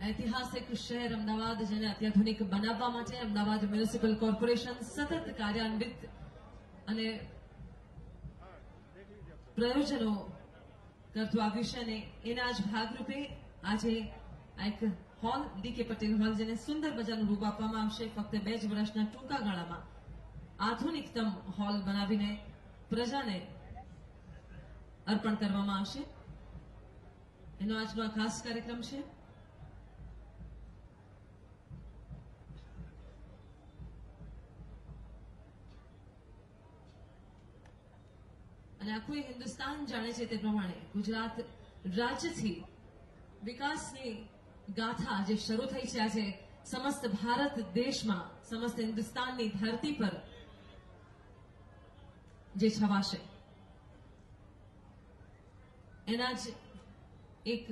ऐतिहासिक शहर अमदावाद જેને અત્યાધુનિક બનાવવા માટે અમદાવાદ મ્યુનિસિપલ કોર્પોરેશન સતત કાર્યાન્વિત અને પ્રયોજનો કરતું આવ્યું છે અને એના જ ભાગરૂપે આજે એક હોલ ડીકે પટેલ હોલ જેને સુંદર મજાનું રૂપ આપવામાં આવશે ફક્ત 2 જ વર્ષના ટૂંકા ગાળામાં આધુનિકતમ હોલ બનાવીને પ્રજાને અર્પણ કરવામાં આવશે એનો આજનો આ ખાસ કાર્યક્રમ છે અને આખું હિન્દુસ્તાન જાણે છે તે પ્રમાણે ગુજરાત રાજ્યથી વિકાસની ગાથા જે શરૂ થઈ છે આજે સમસ્ત ભારત દેશમાં સમસ્ત હિન્દુસ્તાનની ધરતી પર જે છવાશે એના જ એક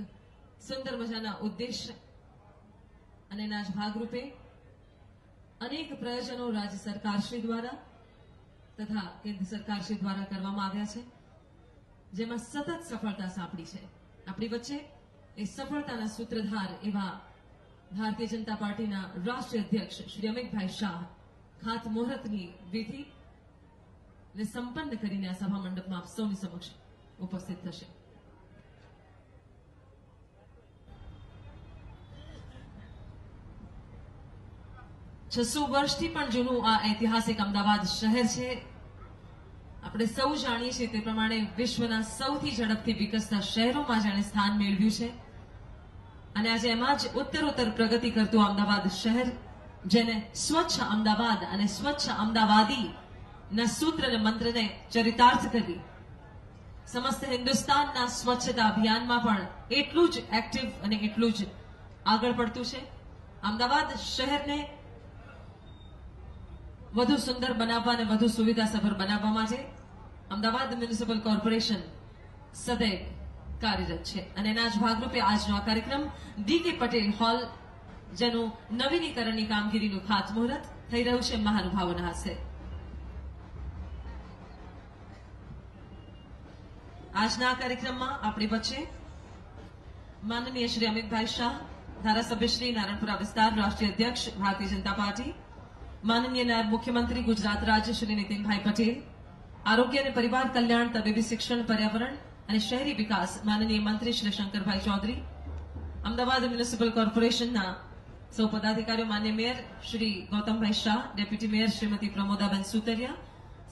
સુંદર મજાના ઉદ્દેશ્ય અને એના જ ભાગરૂપે અનેક પ્રયોજનો રાજ્ય સરકારશ્રી દ્વારા તથા કેન્દ્ર સરકારશ્રી દ્વારા કરવામાં આવ્યા છે જેમાં સતત સફળતા સાંપડી છે આપણી વચ્ચે એ સફળતાના સૂત્રધાર એવા ભારતીય જનતા પાર્ટીના રાષ્ટ્રીય અધ્યક્ષ શ્રી અમિતભાઈ શાહ ખાતમુહૂર્તની વિધિ ને સંપન્ન કરીને આ સભા મંડપમાં આપ સૌની સમક્ષ ઉપસ્થિત થશે છસો વર્ષથી પણ જૂનું આ ઐતિહાસિક અમદાવાદ શહેર છે આપણે સૌ જાણીએ છીએ તે પ્રમાણે વિશ્વના સૌથી ઝડપથી વિકસતા શહેરોમાં જેણે સ્થાન મેળવ્યું છે અને આજે એમાં જ ઉત્તરોત્તર પ્રગતિ કરતું અમદાવાદ શહેર જેને સ્વચ્છ અમદાવાદ અને સ્વચ્છ અમદાવાદી ના સૂત્ર અને મંત્રને ચરિતાર્થ કરી સમસ્ત હિન્દુસ્તાનના સ્વચ્છતા અભિયાનમાં પણ એટલું જ એક્ટિવ અને એટલું જ આગળ પડતું છે અમદાવાદ શહેરને વધુ સુંદર બનાવવા અને વધુ સુવિધાસભર બનાવવા માટે અમદાવાદ મ્યુનિસિપલ કોર્પોરેશન સદૈવ કાર્યરત છે અને એના જ ભાગરૂપે આજનો આ કાર્યક્રમ ડીકે પટેલ હોલ જેનું નવીનીકરણની કામગીરીનું ખાતમુહૂર્ત થઈ રહ્યું છે મહાનુભાવોના હસ્તે આજના આ કાર્યક્રમમાં આપણી વચ્ચે માનનીય શ્રી અમિતભાઈ શાહ ધારાસભ્ય શ્રી નારણપુરા વિસ્તાર રાષ્ટ્રીય અધ્યક્ષ ભારતીય જનતા પાર્ટી माननीय नायब मुख्यमंत्री गुजरात राज्य श्री नितिनभाई पटेल आरोग्य और परिवार कल्याण तबीबी शिक्षण पर्यावरण और शहरी विकास माननीय मंत्री श्री शंकरभाई चौधरी अमदावाद म्युनिसिपल कोर्पोरेशन सौ पदाधिकारीओ मान्य mayor Shri Gautambhai Shah deputy mayor Shrimati Pramodaben Sutaria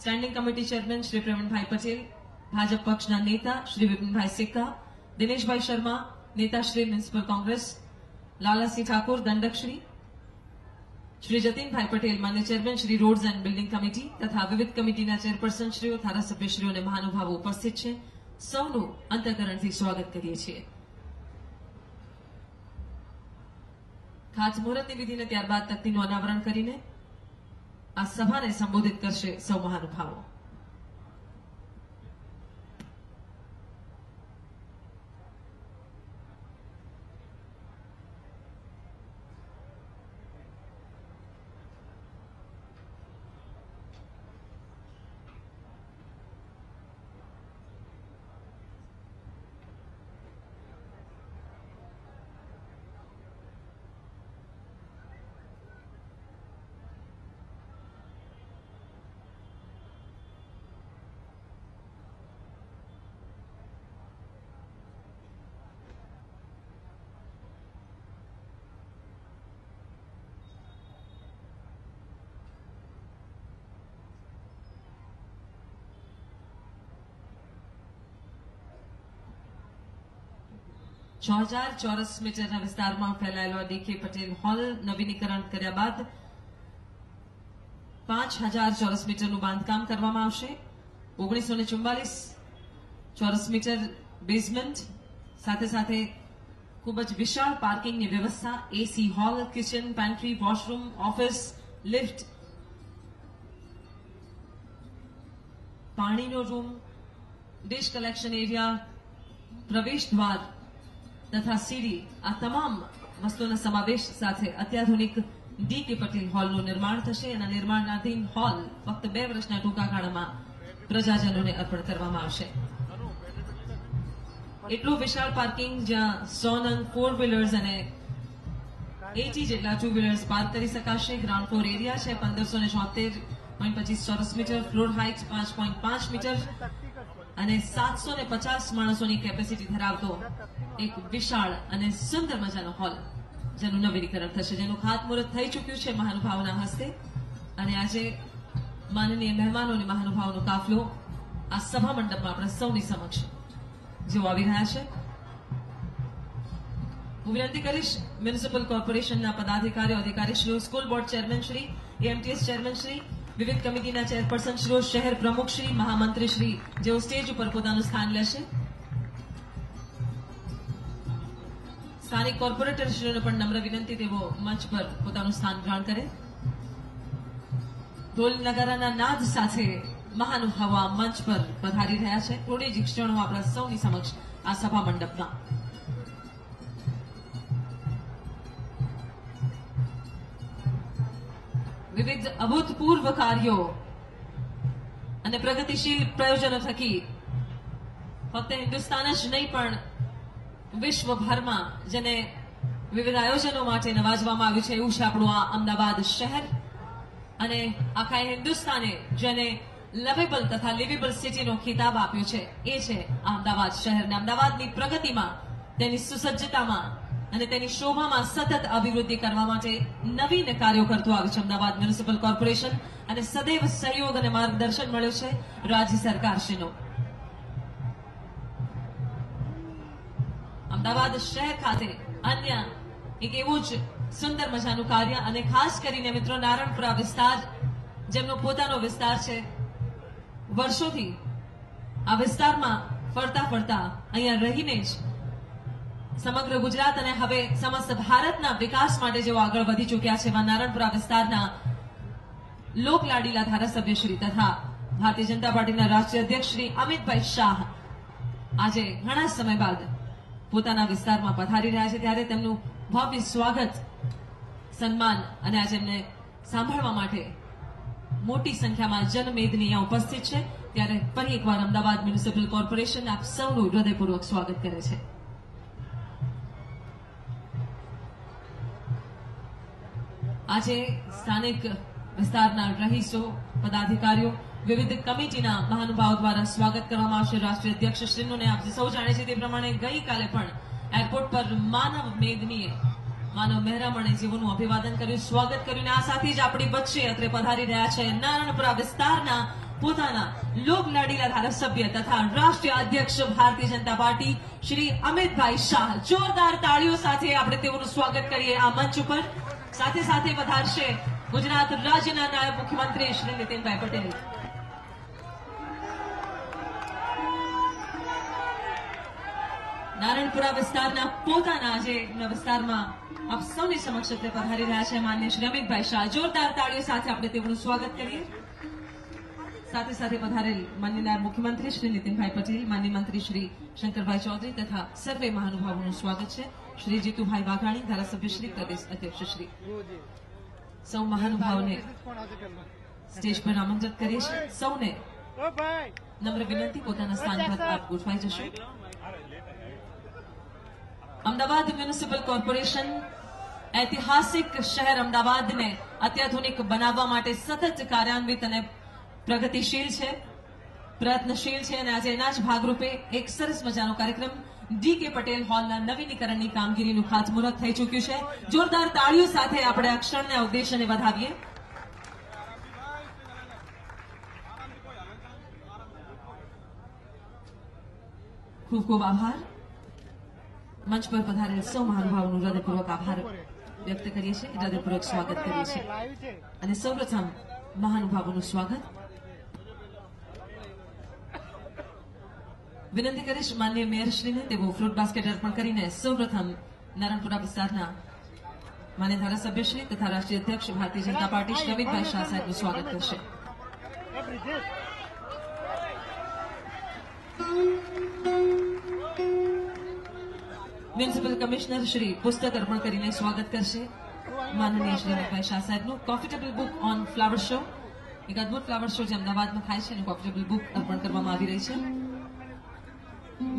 standing committee chairman Shri Pravinbhai Patel Bhajap पक्षना नेता श्री विपिनभाई सिक्का दिनेशभाई शर्मा नेता श्री म्युनिसिपल कांग्रेस लालासिंह ठाकुर दंडक श्री जतीनभाई पटेल मान्य chairman Shri roads and building committee तथा विविध कमिटीना चेरपर्सन श्रीओ धारासभ्यश्रीओ ने महानुभावो उपस्थित है सौनु अंतःकरणथी स्वागत करीए छीए खातमुहूर्तनी विधिने त्यारबाद तख्तीनुं अनावरण करीने आ सभाने संबोधित करशे सौ महानुभावो चौरस मीटरना विस्तारमां फैलायेलो डीके पटेल हॉल नवीनीकरण कर्या बाद 5000 चौरस मीटरनुं बांधकाम करवामां आवशे 1944 चौरस मीटर बेसमेंट साथे साथे खूब ज विशाल पार्किंगनी व्यवस्था AC hall kitchen pantry washroom office lift पाणीनो रूम डिश कलेक्शन एरिया प्रवेश द्वार तथा सीडी आ तमाम वस्तुओं समावेश साथे अत्याधुनिक डीके पटेल हॉलનું निर्माण થશે અને નિર્માણાધીન હોલ ફક્ત 2 વર્ષના ટૂંકા ગાળામાં પ્રજાજનોને અર્પણ કરવામાં આવશે એટલું વિશાળ પાર્કિંગ જ્યાં 100 નંગ 4 વ્હીલર્સ અને 80 જેટલા ટુ વ્હીલર્સ પાર્ક કરી શકાશે. ગ્રાઉન્ડ ફ્લોર એરિયા છે 1576.25 ચોરસ મીટર, ફ્લોર હાઇટ 5.5 મીટર અને 750 માણસોની કેપેસિટી ધરાવતો એક વિશાળ અને સુંદર મજાનો હોલ જેનું નવીનીકરણ થશે, જેનું ખાતમુહૂર્ત થઈ ચૂક્યું છે મહાનુભાવોના હસ્તે. અને આજે માનનીય મહેમાનો અને મહાનુભાવોનો કાફલો આ સભા મંડપમાં આપણે સૌની સમક્ષ જેઓ આવી રહ્યા છે. હું વિનંતી કરીશ મ્યુનિસિપલ કોર્પોરેશનના પદાધિકારીઓ, અધિકારીશ્રીઓ, school board chairman Shri, AMTS chairman Shri, વિવિધ કમિટીના ચેરપર્સન શ્રીઓ, શહેર પ્રમુખ શ્રી, મહામંત્રી શ્રી જેઓ સ્ટેજ ઉપર પોતાનું સ્થાન લેશે. સ્થાનિક કોર્પોરેટર શ્રીઓને પણ નમ્ર વિનંતી તેઓ મંચ પર પોતાનું સ્થાન ગ્રહણ કરે. ઢોલ નગારાના નાદ સાથે મહાનુભાવો આ મંચ પર પધારી રહ્યા છે. થોડી જ ક્ષણો આપણા સૌની સમક્ષ આ સભા મંડપના વિવિધ અભૂતપૂર્વ કાર્યો અને પ્રગતિશીલ પ્રયોજનો થકી ફક્ત હિન્દુસ્તાન જ નહીં પણ વિશ્વભરમાં જેને વિવિધ આયોજનો માટે નવાજવામાં આવ્યું છે એવું છે આપણું આ અમદાવાદ શહેર. અને આખા હિન્દુસ્તાને જેને લવેબલ તથા લિવેબલ સિટીનો ખિતાબ આપ્યો છે એ છે અમદાવાદ શહેર. ને અમદાવાદની પ્રગતિમાં, તેની સુસજ્જતામાં અને તેની શોભામાં સતત અભિવૃદ્ધિ કરવા માટે નવીન કાર્યો કરતું આવ્યું છે અમદાવાદ મ્યુનિસિપલ કોર્પોરેશન. અને સદૈવ સહયોગ અને માર્ગદર્શન મળ્યું છે રાજ્ય સરકારશ્રીનો. અમદાવાદ શહેર ખાતે અન્ય એક એવું જ સુંદર મજાનું કાર્ય, અને ખાસ કરીને મિત્રો નારણપુરા વિસ્તાર જેમનો પોતાનો વિસ્તાર છે, વર્ષોથી આ વિસ્તારમાં ફરતા ફરતા અહીંયા રહીને જ સમગ્ર ગુજરાત અને હવે સમસ્ત ભારતના વિકાસ માટે જેઓ આગળ વધી ચૂક્યા છે એવા નારણપુરા વિસ્તારના લોકલાડીલા ધારાસભ્ય શ્રી તથા ભારતીય જનતા પાર્ટીના રાષ્ટ્રીય અધ્યક્ષ શ્રી અમિતભાઈ શાહ આજે ઘણા સમય બાદ પોતાના વિસ્તારમાં પધારી રહ્યા છે, ત્યારે તેમનું ભવ્ય સ્વાગત, સન્માન અને આજે એમને સાંભળવા માટે મોટી સંખ્યામાં જનમેદની અહીંયા ઉપસ્થિત છે. ત્યારે ફરી એકવાર અમદાવાદ મ્યુનિસિપલ કોર્પોરેશન આપ સૌનું હૃદયપૂર્વક સ્વાગત કરે છે. આજે સ્થાનિક વિસ્તારના રહીશો, પદાધિકારીઓ, વિવિધ કમિટીના મહાનુભાવો દ્વારા સ્વાગત કરવામાં આવશે રાષ્ટ્રીય અધ્યક્ષ શ્રીનું. આપ સૌ જાણે છે તે પ્રમાણે ગઈકાલે પણ એરપોર્ટ પર માનવ મેદનીએ, માનવ મહેરામણે જેઓનું અભિવાદન કર્યું, સ્વાગત કર્યું. આ સાથે જ આપણી વચ્ચે અત્રે પધારી રહ્યા છે નારણપુરા વિસ્તારના પોતાના લોકલાડીલા ધારાસભ્ય તથા રાષ્ટ્રીય અધ્યક્ષ ભારતીય જનતા પાર્ટી શ્રી અમિતભાઈ શાહ. જોરદાર તાળીઓ સાથે આપણે તેઓનું સ્વાગત કરીએ આ મંચ ઉપર. સાથે સાથે પધારશે ગુજરાત રાજ્યના નાયબ મુખ્યમંત્રી શ્રી નીતિનભાઈ પટેલ. નારણપુરા વિસ્તારના પોતાના જે વિસ્તારમાં આપ સૌની સમક્ષ પધારી રહ્યા છે માનનીય શ્રી અમિતભાઈ શાહ. જોરદાર તાળીઓ સાથે આપણે તેમનું સ્વાગત કરીએ. સાથે સાથે પધારેલ માનનીય નાયબ મુખ્યમંત્રી શ્રી નીતિનભાઈ પટેલ, માનનીય મંત્રી શ્રી શંકરભાઈ ચૌધરી તથા સર્વે મહાનુભાવોનું સ્વાગત છે. શ્રી જીતુભાઈ વાઘાણી, ધારાસભ્ય શ્રી, પ્રદેશ અધ્યક્ષ શ્રી. સૌ મહાનુભાવોને સ્ટેજ પર આમંત્રિત કરીએ છીએ. સૌને નમ્ર વિનંતી પોતાના સ્થાન પર આપ ગોઠવાઈ જશો. અમદાવાદ મ્યુનિસિપલ કોર્પોરેશન ઐતિહાસિક શહેર અમદાવાદને અત્યાધુનિક બનાવવા માટે સતત કાર્યાન્વિત અને પ્રગતિશીલ છે, પ્રયત્નશીલ છે. અને આજે એના જ ભાગરૂપે એક સરસ મજાનો કાર્યક્રમ ડી.કે. પટેલ હોલના નવીનીકરણની કામગીરીનું ખાતમુહૂર્ત થઈ ચૂક્યું છે. જોરદાર તાળીઓ સાથે આપણે આ ક્ષણને ઉદ્દેશ્યને વધાવીએ. ખૂબ ખૂબ આભાર. મંચ પર પધારેલ સૌ મહાનુભાવોનું હૃદયપૂર્વક આભાર વ્યક્ત કરીએ છીએ, હૃદયપૂર્વક સ્વાગત કરીએ છીએ. અને સૌપ્રથમ મહાનુભાવોનું સ્વાગત. વિનંતી કરીશ માનનીય મેયરશ્રીને તેઓ ફ્રૂટ બાસ્કેટ અર્પણ કરીને સૌપ્રથમ નારણપુરા વિસ્તારના માન્ય ધારાસભ્યશ્રી તથા રાષ્ટ્રીય અધ્યક્ષ ભારતીય જનતા પાર્ટી શ્રી અમિતભાઈ શાહ સાહેબનું સ્વાગત કરશે. મ્યુનિસિપલ કમિશનર શ્રી પુસ્તક અર્પણ કરીને સ્વાગત કરશે માનનીય શ્રી અમિતભાઈ શાહ સાહેબનું. Coffee book on flower show, એક અદભુત ફ્લાવર શો જે અમદાવાદમાં થાય છે, અને કોફી બુક અર્પણ કરવામાં આવી રહી છે.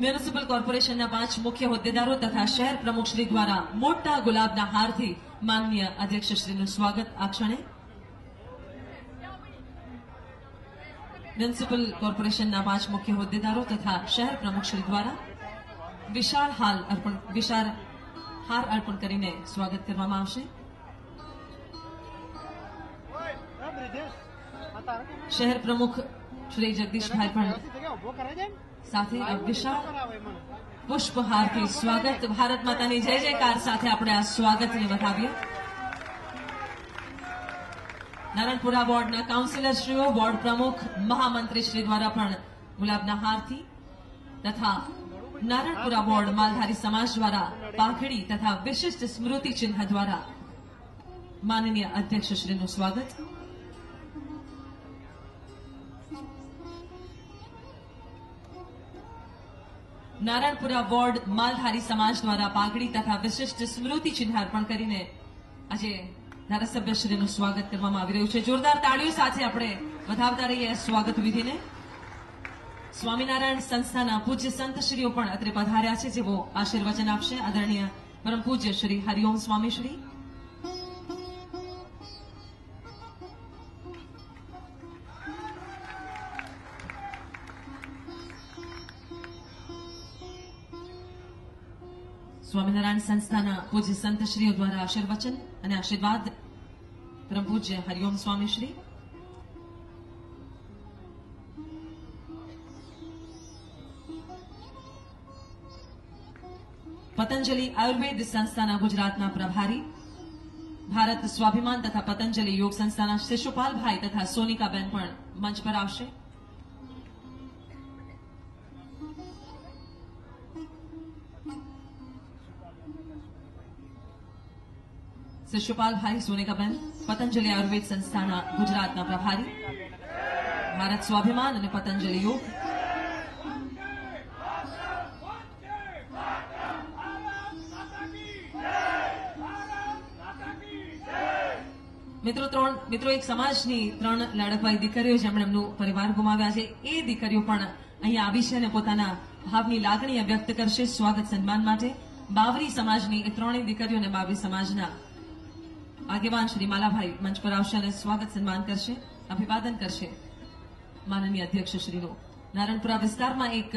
મ્યુનિસિપલ કોર્પોરેશનના 5 મુખ્ય હોદ્દેદારો તથા શહેર પ્રમુખશ્રી દ્વારા મોટા ગુલાબના હારથી માનનીય અધ્યક્ષશ્રીનું સ્વાગત આ ક્ષણે મ્યુનિસિપલ કોર્પોરેશનના 5 મુખ્ય હોદ્દેદારો તથા શહેર પ્રમુખશ્રી દ્વારા વિશાળ હાર અર્પણ કરીને સ્વાગત કરવામાં આવશે. શહેર પ્રમુખ શ્રી જગદીશભાઈ પણ સાથે વિશાળ પુષ્પહારથી સ્વાગત. ભારત માતાની જય જયકાર સાથે આપણે આ સ્વાગતને વધાવીએ. નારણપુરા વોર્ડના કાઉન્સિલરશ્રીઓ, વોર્ડ પ્રમુખ, મહામંત્રીશ્રી દ્વારા પણ ગુલાબના હારથી તથા નારણપુરા વોર્ડ માલધારી સમાજ દ્વારા પાઘડી તથા વિશિષ્ટ સ્મૃતિ ચિહ્ન દ્વારા માનનીય અધ્યક્ષશ્રીનું સ્વાગત. નારણપુરા વોર્ડ માલધારી સમાજ દ્વારા પાઘડી તથા વિશિષ્ટ સ્મૃતિ ચિહ્ન અર્પણ કરીને આજે ધારાસભ્યશ્રીનું સ્વાગત કરવામાં આવી રહ્યું છે. જોરદાર તાળીઓ સાથે આપણે વધાવતા રહીએ સ્વાગત વિધિને. સ્વામિનારાયણ સંસ્થાના પૂજ્ય સંતશ્રીઓ પણ અત્રે પધાર્યા છે, જેઓ આશીર્વચન આપશે. આદરણીય પરમ પૂજ્ય શ્રી હરિઓમ સ્વામીશ્રી, સ્વામિનારાયણ સંસ્થાના પૂજ્ય સંતશ્રીઓ દ્વારા આશીર્વચન અને આશીર્વાદ પરમ પૂજ્ય હરિઓમ સ્વામીશ્રી. પતંજલિ આયુર્વેદ સંસ્થાના ગુજરાતના પ્રભારી, ભારત સ્વાભિમાન તથા પતંજલિ યોગ સંસ્થાના શિશુપાલભાઈ તથા સોનિકાબેન પણ મંચ પર આવશે. શિશુપાલભાઈ, સોનિકાબેન, પતંજલિ આયુર્વેદ સંસ્થાના ગુજરાતના પ્રભારી, ભારત સ્વાભિમાન અને પતંજલિ યોગ. મિત્રો એક સમાજની 3 લાડકવાઈ દીકરીઓ જેમણે એમનું પરિવાર ગુમાવ્યા છે, એ દીકરીઓ પણ અહીંયા આવી છે અને પોતાના ભાવની લાગણી વ્યક્ત કરશે સ્વાગત સન્માન માટે. બાવરી સમાજની એ 3 દીકરીઓને બાવરી સમાજના આગેવાન શ્રી માલાભાઈ મંચ પર આવશે અને સ્વાગત સન્માન કરશે, અભિવાદન કરશે માનનીય અધ્યક્ષશ્રીનું. નારણપુરા વિસ્તારમાં એક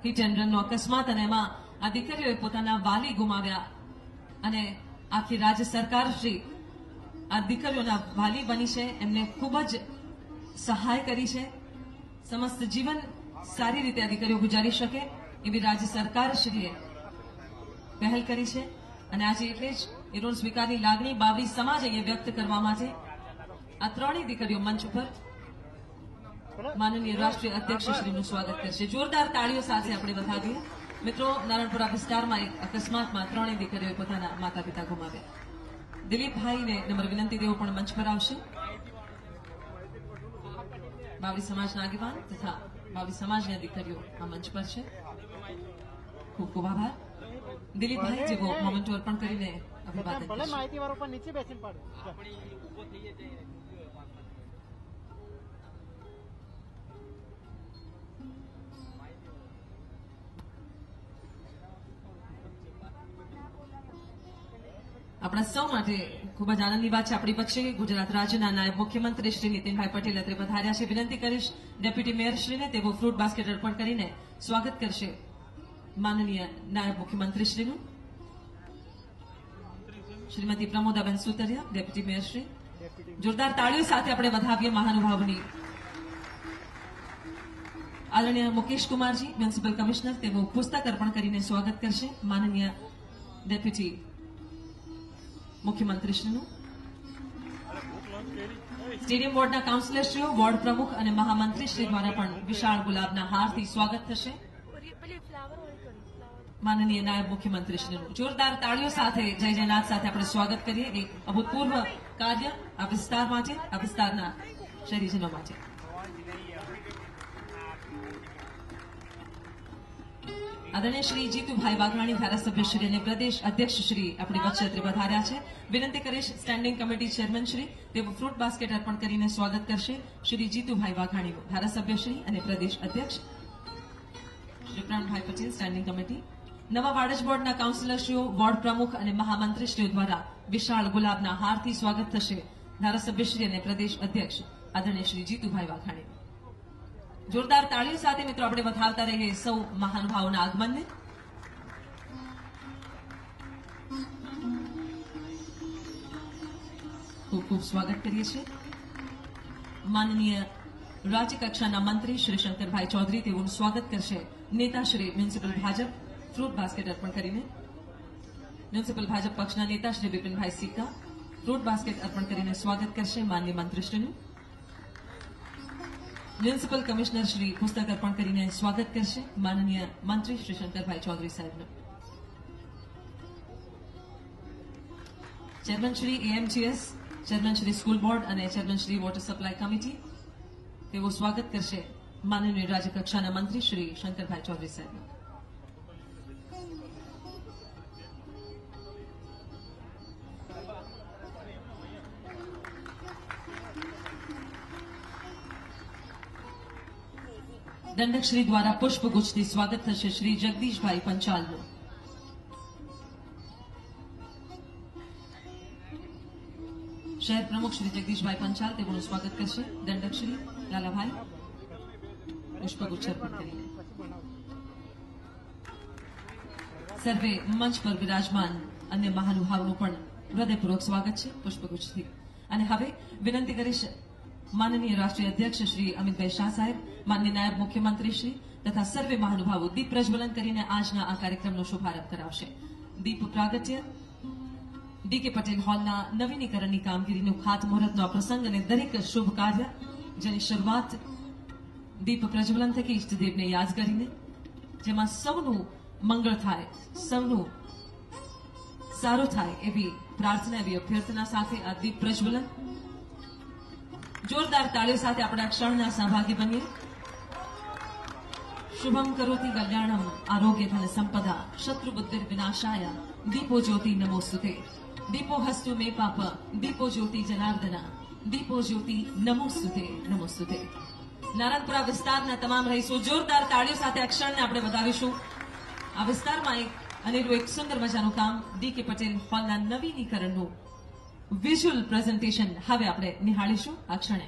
હિટ એન્ડ રનનો અકસ્માત અને એમાં આ દીકરીઓએ પોતાના વાલી ગુમાવ્યા અને આખી રાજ્ય સરકાર શ્રી આ દીકરીઓના વાલી બની છે, એમને ખૂબ જ સહાય કરી છે. સમસ્ત જીવન સારી રીતે આ દીકરીઓ ગુજારી શકે એવી રાજ્ય સરકારશ્રીએ પહેલ કરી છે અને આજે એટલે જ એ ઋણ સ્વીકારની લાગણી બાવરી સમાજ અહીંયા વ્યક્ત કરવા માટે આ 3 દીકરીઓ મંચ ઉપર માનનીય રાષ્ટ્રીય અધ્યક્ષશ્રીનું સ્વાગત કરશે. જોરદાર તાળીઓ સાથે આપણે વધાવીએ. મિત્રો, નારણપુરા વિસ્તારમાં એક અકસ્માતમાં 3 દીકરીઓએ પોતાના માતા પિતા ગુમાવ્યા. દિલીપભાઈને નમ્ર વિનંતી તેઓ પણ મંચ પર આવશે. બાવરી સમાજના આગેવાન તથા બાવરી સમાજની દીકરીઓ આ મંચ પર છે. ખૂબ ખૂબ આભાર. દિલીપભાઈ જેવો મોમેન્ટો અર્પણ કરીને અભિવાદન કરશે. માહિતી વાળો પણ નીચે બેસીને પાડો. આપણા સૌ માટે ખૂબ જ આનંદની વાત છે. આપણી વચ્ચે ગુજરાત રાજ્યના નાયબ મુખ્યમંત્રી શ્રી નીતિનભાઈ પટેલ અત્રે પધાર્યા છે. વિનંતી કરીશ ડેપ્યુટી મેયરશ્રીને તેઓ ફ્રૂટ બાસ્કેટ અર્પણ કરીને સ્વાગત કરશે માનનીય નાયબ મુખ્યમંત્રીશ્રીનું. શ્રીમતી પ્રમોદાબેન સુતરિયા, ડેપ્યુટી મેયરશ્રી. જોરદાર તાળીઓ સાથે આપણે વધાવીએ મહાનુભાવની. આદરણીય મુકેશ કુમારજી, મ્યુનિસિપલ કમિશનર, તેઓ પુસ્તક અર્પણ કરીને સ્વાગત કરશે માનનીય ડેપ્યુટી મુખ્યમંત્રીશ્રીનું. સ્ટેડિયમ વોર્ડના કાઉન્સિલરશ્રીઓ, વોર્ડ પ્રમુખ અને મહામંત્રીશ્રી દ્વારા પણ વિશાળ ગુલાબના હારથી સ્વાગત થશે માનનીય નાયબ મુખ્યમંત્રીશ્રીનું. જોરદાર તાળીઓ સાથે જય જયનાથ સાથે આપણે સ્વાગત કરીએ. એક અભૂતપૂર્વ કાર્ય આ વિસ્તાર માટે, આ વિસ્તારના શહેરીજનો માટે. આદરણીય શ્રી જીતુભાઈ વાઘાણી ધારાસભ્યશ્રી અને પ્રદેશ અધ્યક્ષશ્રી આપણી વચ્ચે પધાર્યા છે. વિનંતી કરીશ સ્ટેન્ડિંગ કમિટી ચેરમેનશ્રી તેઓ ફ્રૂટ બાસ્કેટ અર્પણ કરીને સ્વાગત કરશે શ્રી જીતુભાઈ વાઘાણીનું, ધારાસભ્યશ્રી અને પ્રદેશ અધ્યક્ષ શ્રી પ્રણભાઈ પટેલ, સ્ટેન્ડિંગ કમિટી. નવા વાડજ બોર્ડના કાઉન્સિલરશ્રીઓ, વોર્ડ પ્રમુખ અને મહામંત્રીશ્રીઓ દ્વારા વિશાળ ગુલાબના હારથી સ્વાગત થશે ધારાસભ્યશ્રી અને પ્રદેશ અધ્યક્ષ આદરણીય શ્રી જીતુભાઈ વાઘાણી. જોરદાર તાળીઓ સાથે મિત્રો આપણે વધાવતા રહીએ સૌ મહાનુભાવોના આગમનને. ખૂબ ખૂબ સ્વાગત કરીએ છીએ. માનનીય રાજ્યકક્ષાના મંત્રી શ્રી શંકરભાઈ ચૌધરી તેઓનું સ્વાગત કરશે નેતા Shri municipal Bhajap fruit basket અર્પણ કરીને. મ્યુનિસિપલ ભાજપ પક્ષના નેતા શ્રી બિપિનભાઈ સિક્કા ફ્રૂટ બાસ્કેટ અર્પણ કરીને સ્વાગત કરશે માનનીય મંત્રીશ્રીનું. મ્યુનિસિપલ કમિશનર શ્રી પુસ્તક અર્પણ કરીને સ્વાગત કરશે માનનીય મંત્રી શ્રી શંકરભાઈ ચૌધરી સાહેબનું. Chairman Shri AMGS, chairman Shri school board અને chairman Shri water supply committee તેઓ સ્વાગત કરશે માનનીય રાજ્યકક્ષાના મંત્રી શ્રી શંકરભાઈ ચૌધરી સાહેબનું. દંડકશ્રી દ્વારા પુષ્પગુચ્છથી સ્વાગત થશે શ્રી જગદીશભાઈ પંચાલનું. શહેર પ્રમુખ શ્રી જગદીશભાઈ પંચાલ તેઓનું સ્વાગત કરશે દંડકશ્રી લાલાભાઈ પુષ્પગુચ્છ અર્પણ કરીને. સર્વે મંચ પર વિરાજમાન અન્ય મહાનુભાવોનું પણ હૃદયપૂર્વક સ્વાગત છે પુષ્પગુચ્છથી. અને હવે વિનંતી કરીશ માનનીય રાષ્ટ્રીય અધ્યક્ષ શ્રી અમિતભાઈ શાહ સાહેબ, માનનીય નાયબ મુખ્યમંત્રી શ્રી તથા સર્વે મહાનુભાવો દીપ પ્રજ્વલન કરીને આજના આ કાર્યક્રમનો શુભારંભ કરાવશે. દીપ પ્રાગટ્ય ડીકે પટેલ હોલના નવીનીકરણની કામગીરીનું ખાતમુહૂર્તનો આ પ્રસંગ અને દરેક શુભ કાર્ય જેની શરૂઆત દીપ પ્રજ્વલન થકી ઇષ્ટદેવને યાદ કરીને, જેમાં સૌનું મંગળ થાય, સૌનું સારું થાય એવી પ્રાર્થના, એવી અભ્યર્થના સાથે આ દીપ પ્રજ્વલન જોરદાર તાળીઓ સાથે આપણે આ ક્ષણના સહભાગી બનીએ. શુભમ કરોતિ કલ્યાણમ આરોગ્ય ધન સંપદા શત્રુ બુદ્ધિર વિનાશાય દીપો જ્યોતિ નમોસ્તુતે. દીપો હસ્તુ મે પાપ દીપો જ્યોતિ જનાર્દના દીપો જ્યોતિ નમોસ્તુતે નમોસ્તુતે. નારાયણપુરા વિસ્તારના તમામ રહીશો જોરદાર તાળીઓ સાથે આ ક્ષણને આપણે વધાવીશું. આ વિસ્તારમાં એક સુંદર મજાનું કામ ડીકે પટેલ હોલના નવીનીકરણનું વિઝ્યુઅલ પ્રેઝન્ટેશન હવે આપણે નિહાળીશું આ ક્ષણે.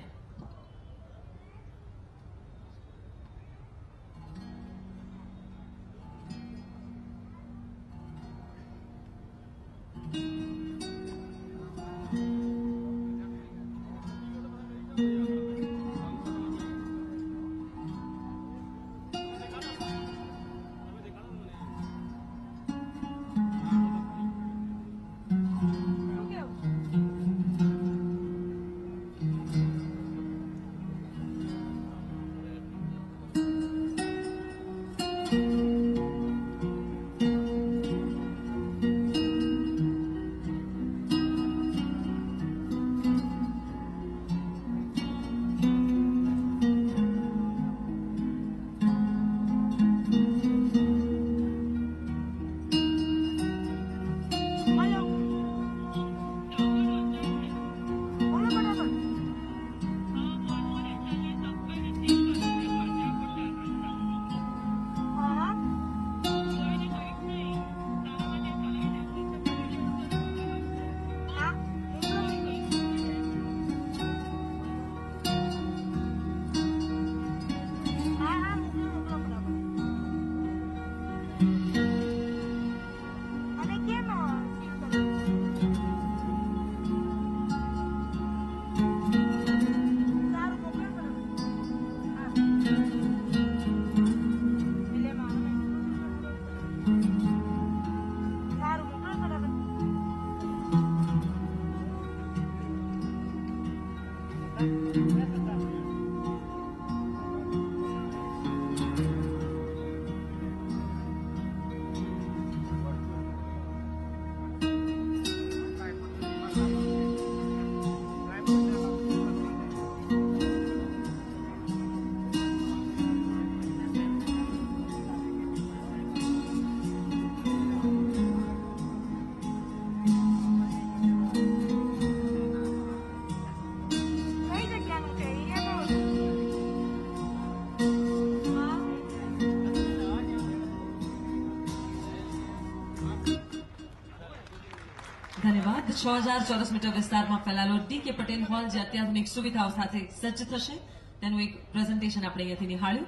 ધન્યવાદ. 6000 ચોરસ મીટર વિસ્તારમાં ફેલાયેલો ડીકે પટેલ હોલ જે અત્યાધુનિક સુવિધાઓ સાથે સજ્જ થશે તેનું એક પ્રેઝન્ટેશન આપણે અહીંયાથી નિહાળ્યું.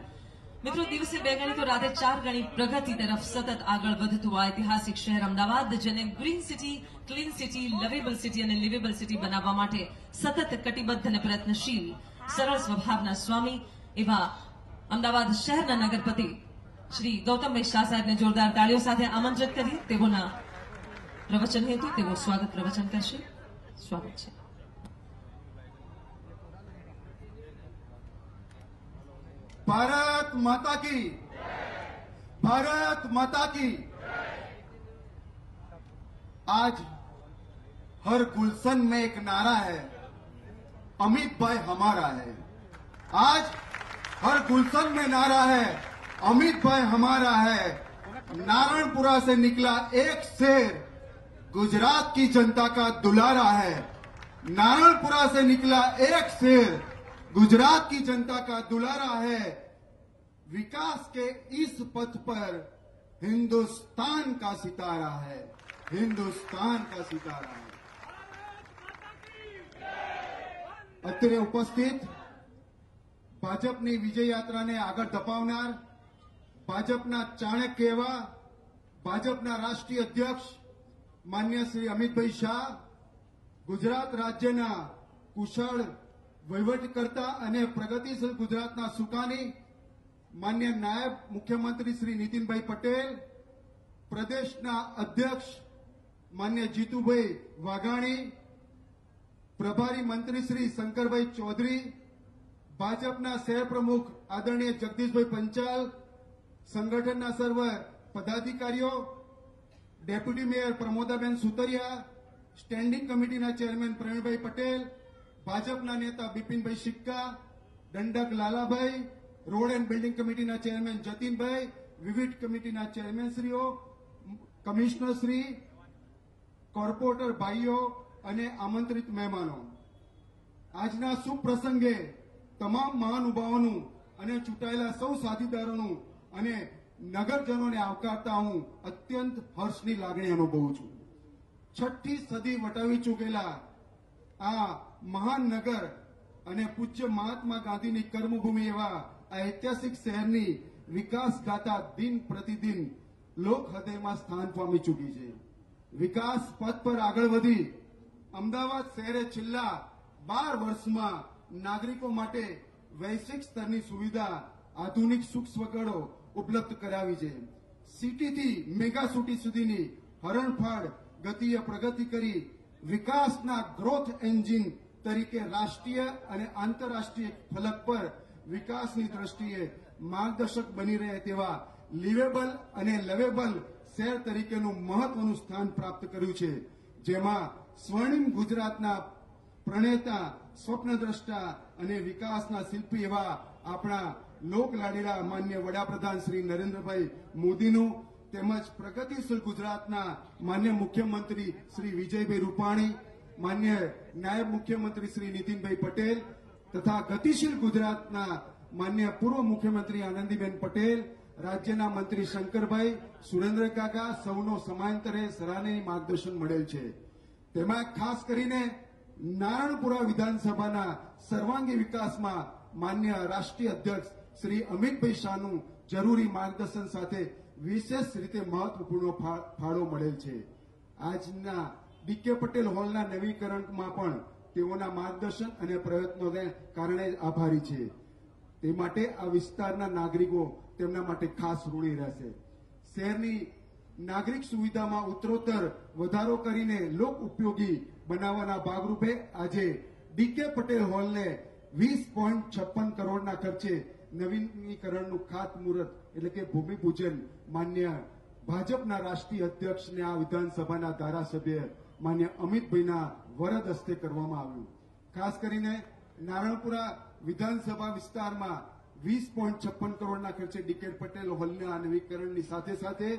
મિત્રો, દિવસે 2 ગણી તો રાતે 4 ગણી પ્રગતિ તરફ સતત આગળ વધતું આ ઐતિહાસિક શહેર અમદાવાદ જેને green city, clean city, lovable city અને લિવેબલ સિટી બનાવવા માટે સતત કટિબદ્ધ અને પ્રયત્નશીલ સરળ સ્વભાવના સ્વામી એવા અમદાવાદ શહેરના નગરપતિ શ્રી ગૌતમભાઈ શાહ સાહેબને જોરદાર તાળીઓ સાથે આમંત્રિત કરી તેઓના પ્રવચન હેતુ તેઓ સ્વાગત પ્રવચન કરશે. સ્વાગત છે. भारत माता की, भारत माता की। आज हर गुलशन में एक नारा है, अमित भाई हमारा है। आज हर गुलशन में नारा है, अमित भाई हमारा है। नारायणपुरा से निकला एक शेर गुजरात की जनता का दुलारा है। नारायणपुरा से निकला एक शेर गुजरात की जनता का दुलारा है। विकास के इस पथ पर हिंदुस्तान का सितारा है, हिंदुस्तान का सितारा है। અત્યારે ઉપસ્થિત ભાજપની વિજય યાત્રાને આગળ ધપાવનાર ભાજપના ચાણક્ય એવા ભાજપના રાષ્ટ્રીય અધ્યક્ષ માન્ય શ્રી અમિતભાઈ શાહ, ગુજરાત રાજ્યના કુશળ વહીવટકર્તા અને પ્રગતિશીલ ગુજરાતના સુકાની માન્ય નાયબ મુખ્યમંત્રી શ્રી નીતિનભાઈ પટેલ, પ્રદેશના અધ્યક્ષ માન્ય જીતુભાઈ વાઘાણી, પ્રભારી મંત્રી શ્રી શંકરભાઈ ચૌધરી, ભાજપના શહેર પ્રમુખ આદરણીય જગદીશભાઈ પંચાલ, સંગઠનના સર્વ પદાધિકારીઓ, ડેપ્યુટી મેયર પ્રમોદાબેન સુતરિયા, સ્ટેન્ડિંગ કમિટીના ચેરમેન પ્રવીણભાઈ પટેલ, ભાજપના નેતા બિપિનભાઈ સિક્કા, દંડક લાલાભાઈ, રોડ એન્ડ બિલ્ડિંગ કમિટીના ચેરમેન જતીનભાઈ, વિવિધ કમિટીના ચેરમેનશ્રીઓ, કમિશનરશ્રી, કોર્પોરેટર ભાઈઓ અને આમંત્રિત મહેમાનો, આજના શુભ પ્રસંગે તમામ મહાનુભાવોનું અને ચૂંટાયેલા સૌ સાથીદારોનું અને નગરજનોને આવકારતા હું અત્યંત હર્ષની લાગણી અનુભવું છું. 6ઠી સદી વટાવી ચૂકેલા આ મહાન નગર અને પૂજ્ય મહાત્મા ગાંધીની કર્મભૂમિ એવા આ ઐતિહાસિક શહેરની વિકાસ ગાથા દિન પ્રતિદિન લોક હૃદયમાં સ્થાન પામી ચૂકી છે. વિકાસ પથ પર આગળ વધી અમદાવાદ શહેરે છેલ્લા 12 વર્ષમાં નાગરિકો માટે વૈશ્વિક સ્તરની સુવિધા, આધુનિક સુખ સગવડો ઉપલબ્ધ કરાવી છે. સિટીથી મેગા સિટી સુધીની હરણફાળ ગતિએ પ્રગતિ કરી વિકાસના ગ્રોથ એન્જિન તરીકે રાષ્ટ્રીય અને આંતરરાષ્ટ્રીય ફલક પર વિકાસની દ્રષ્ટિએ માર્ગદર્શક બની રહે તેવા લિવેબલ અને લવેબલ શહેર તરીકેનું મહત્વનું સ્થાન પ્રાપ્ત કર્યું છે, જેમાં સ્વર્ણિમ ગુજરાતના પ્રણેતા, સ્વપ્નદ્રષ્ટા અને વિકાસના શિલ્પી એવા આપણા લોકલાડીલા માન્ય વડાપ્રધાન શ્રી નરેન્દ્રભાઈ મોદીનું તેમજ પ્રગતિશીલ ગુજરાતના માન્ય મુખ્યમંત્રી શ્રી વિજયભાઈ રૂપાણી, માન્ય નાયબ મુખ્યમંત્રી શ્રી નીતિનભાઈ પટેલ તથા ગતિશીલ ગુજરાતના માન્ય પૂર્વ મુખ્યમંત્રી આનંદીબેન પટેલ, રાજ્યના મંત્રી શંકરભાઈ, સુરેન્દ્ર કાકા સૌનો સમાંતરે સરાહનીય માર્ગદર્શન મળેલ છે. તેમાં ખાસ કરીને નારણપુરા વિધાનસભાના સર્વાંગી વિકાસમાં માન્ય રાષ્ટ્રીય અધ્યક્ષ શ્રી અમિતભાઈ શાહનું જરૂરી માર્ગદર્શન સાથે વિશેષ રીતે મહત્વપૂર્ણ ફાળો મળેલ છે. આજના ડીકે પટેલ હોલના નવીકરણમાં પણ તેઓના માર્ગદર્શન અને પ્રયત્નોને કારણે આભારી છે. તે માટે આ વિસ્તારના નાગરિકો તેમના માટે ખાસ ઋણી રહેશે. શહેરની નાગરિક સુવિધામાં ઉત્તરોત્તર વધારો કરીને લોક ઉપયોગી બનાવવાના ભાગરૂપે આજે ડીકે પટેલ હોલને 20.56 કરોડના ખર્ચે નવીનીકરણનું ખાતમુહૂર્ત એટલે કે ભૂમિપૂજન માન્ય ભાજપના રાષ્ટ્રીય અધ્યક્ષને આ વિધાનસભાના ધારાસભ્ય માન્ય અમિતભાઈના વરદ હસ્તે કરવામાં આવ્યું. ખાસ કરીને નારણપુરા વિધાનસભા વિસ્તારમાં 20.56 કરોડના ખર્ચે ડીકે પટેલ હોલના નવીકરણની સાથે સાથે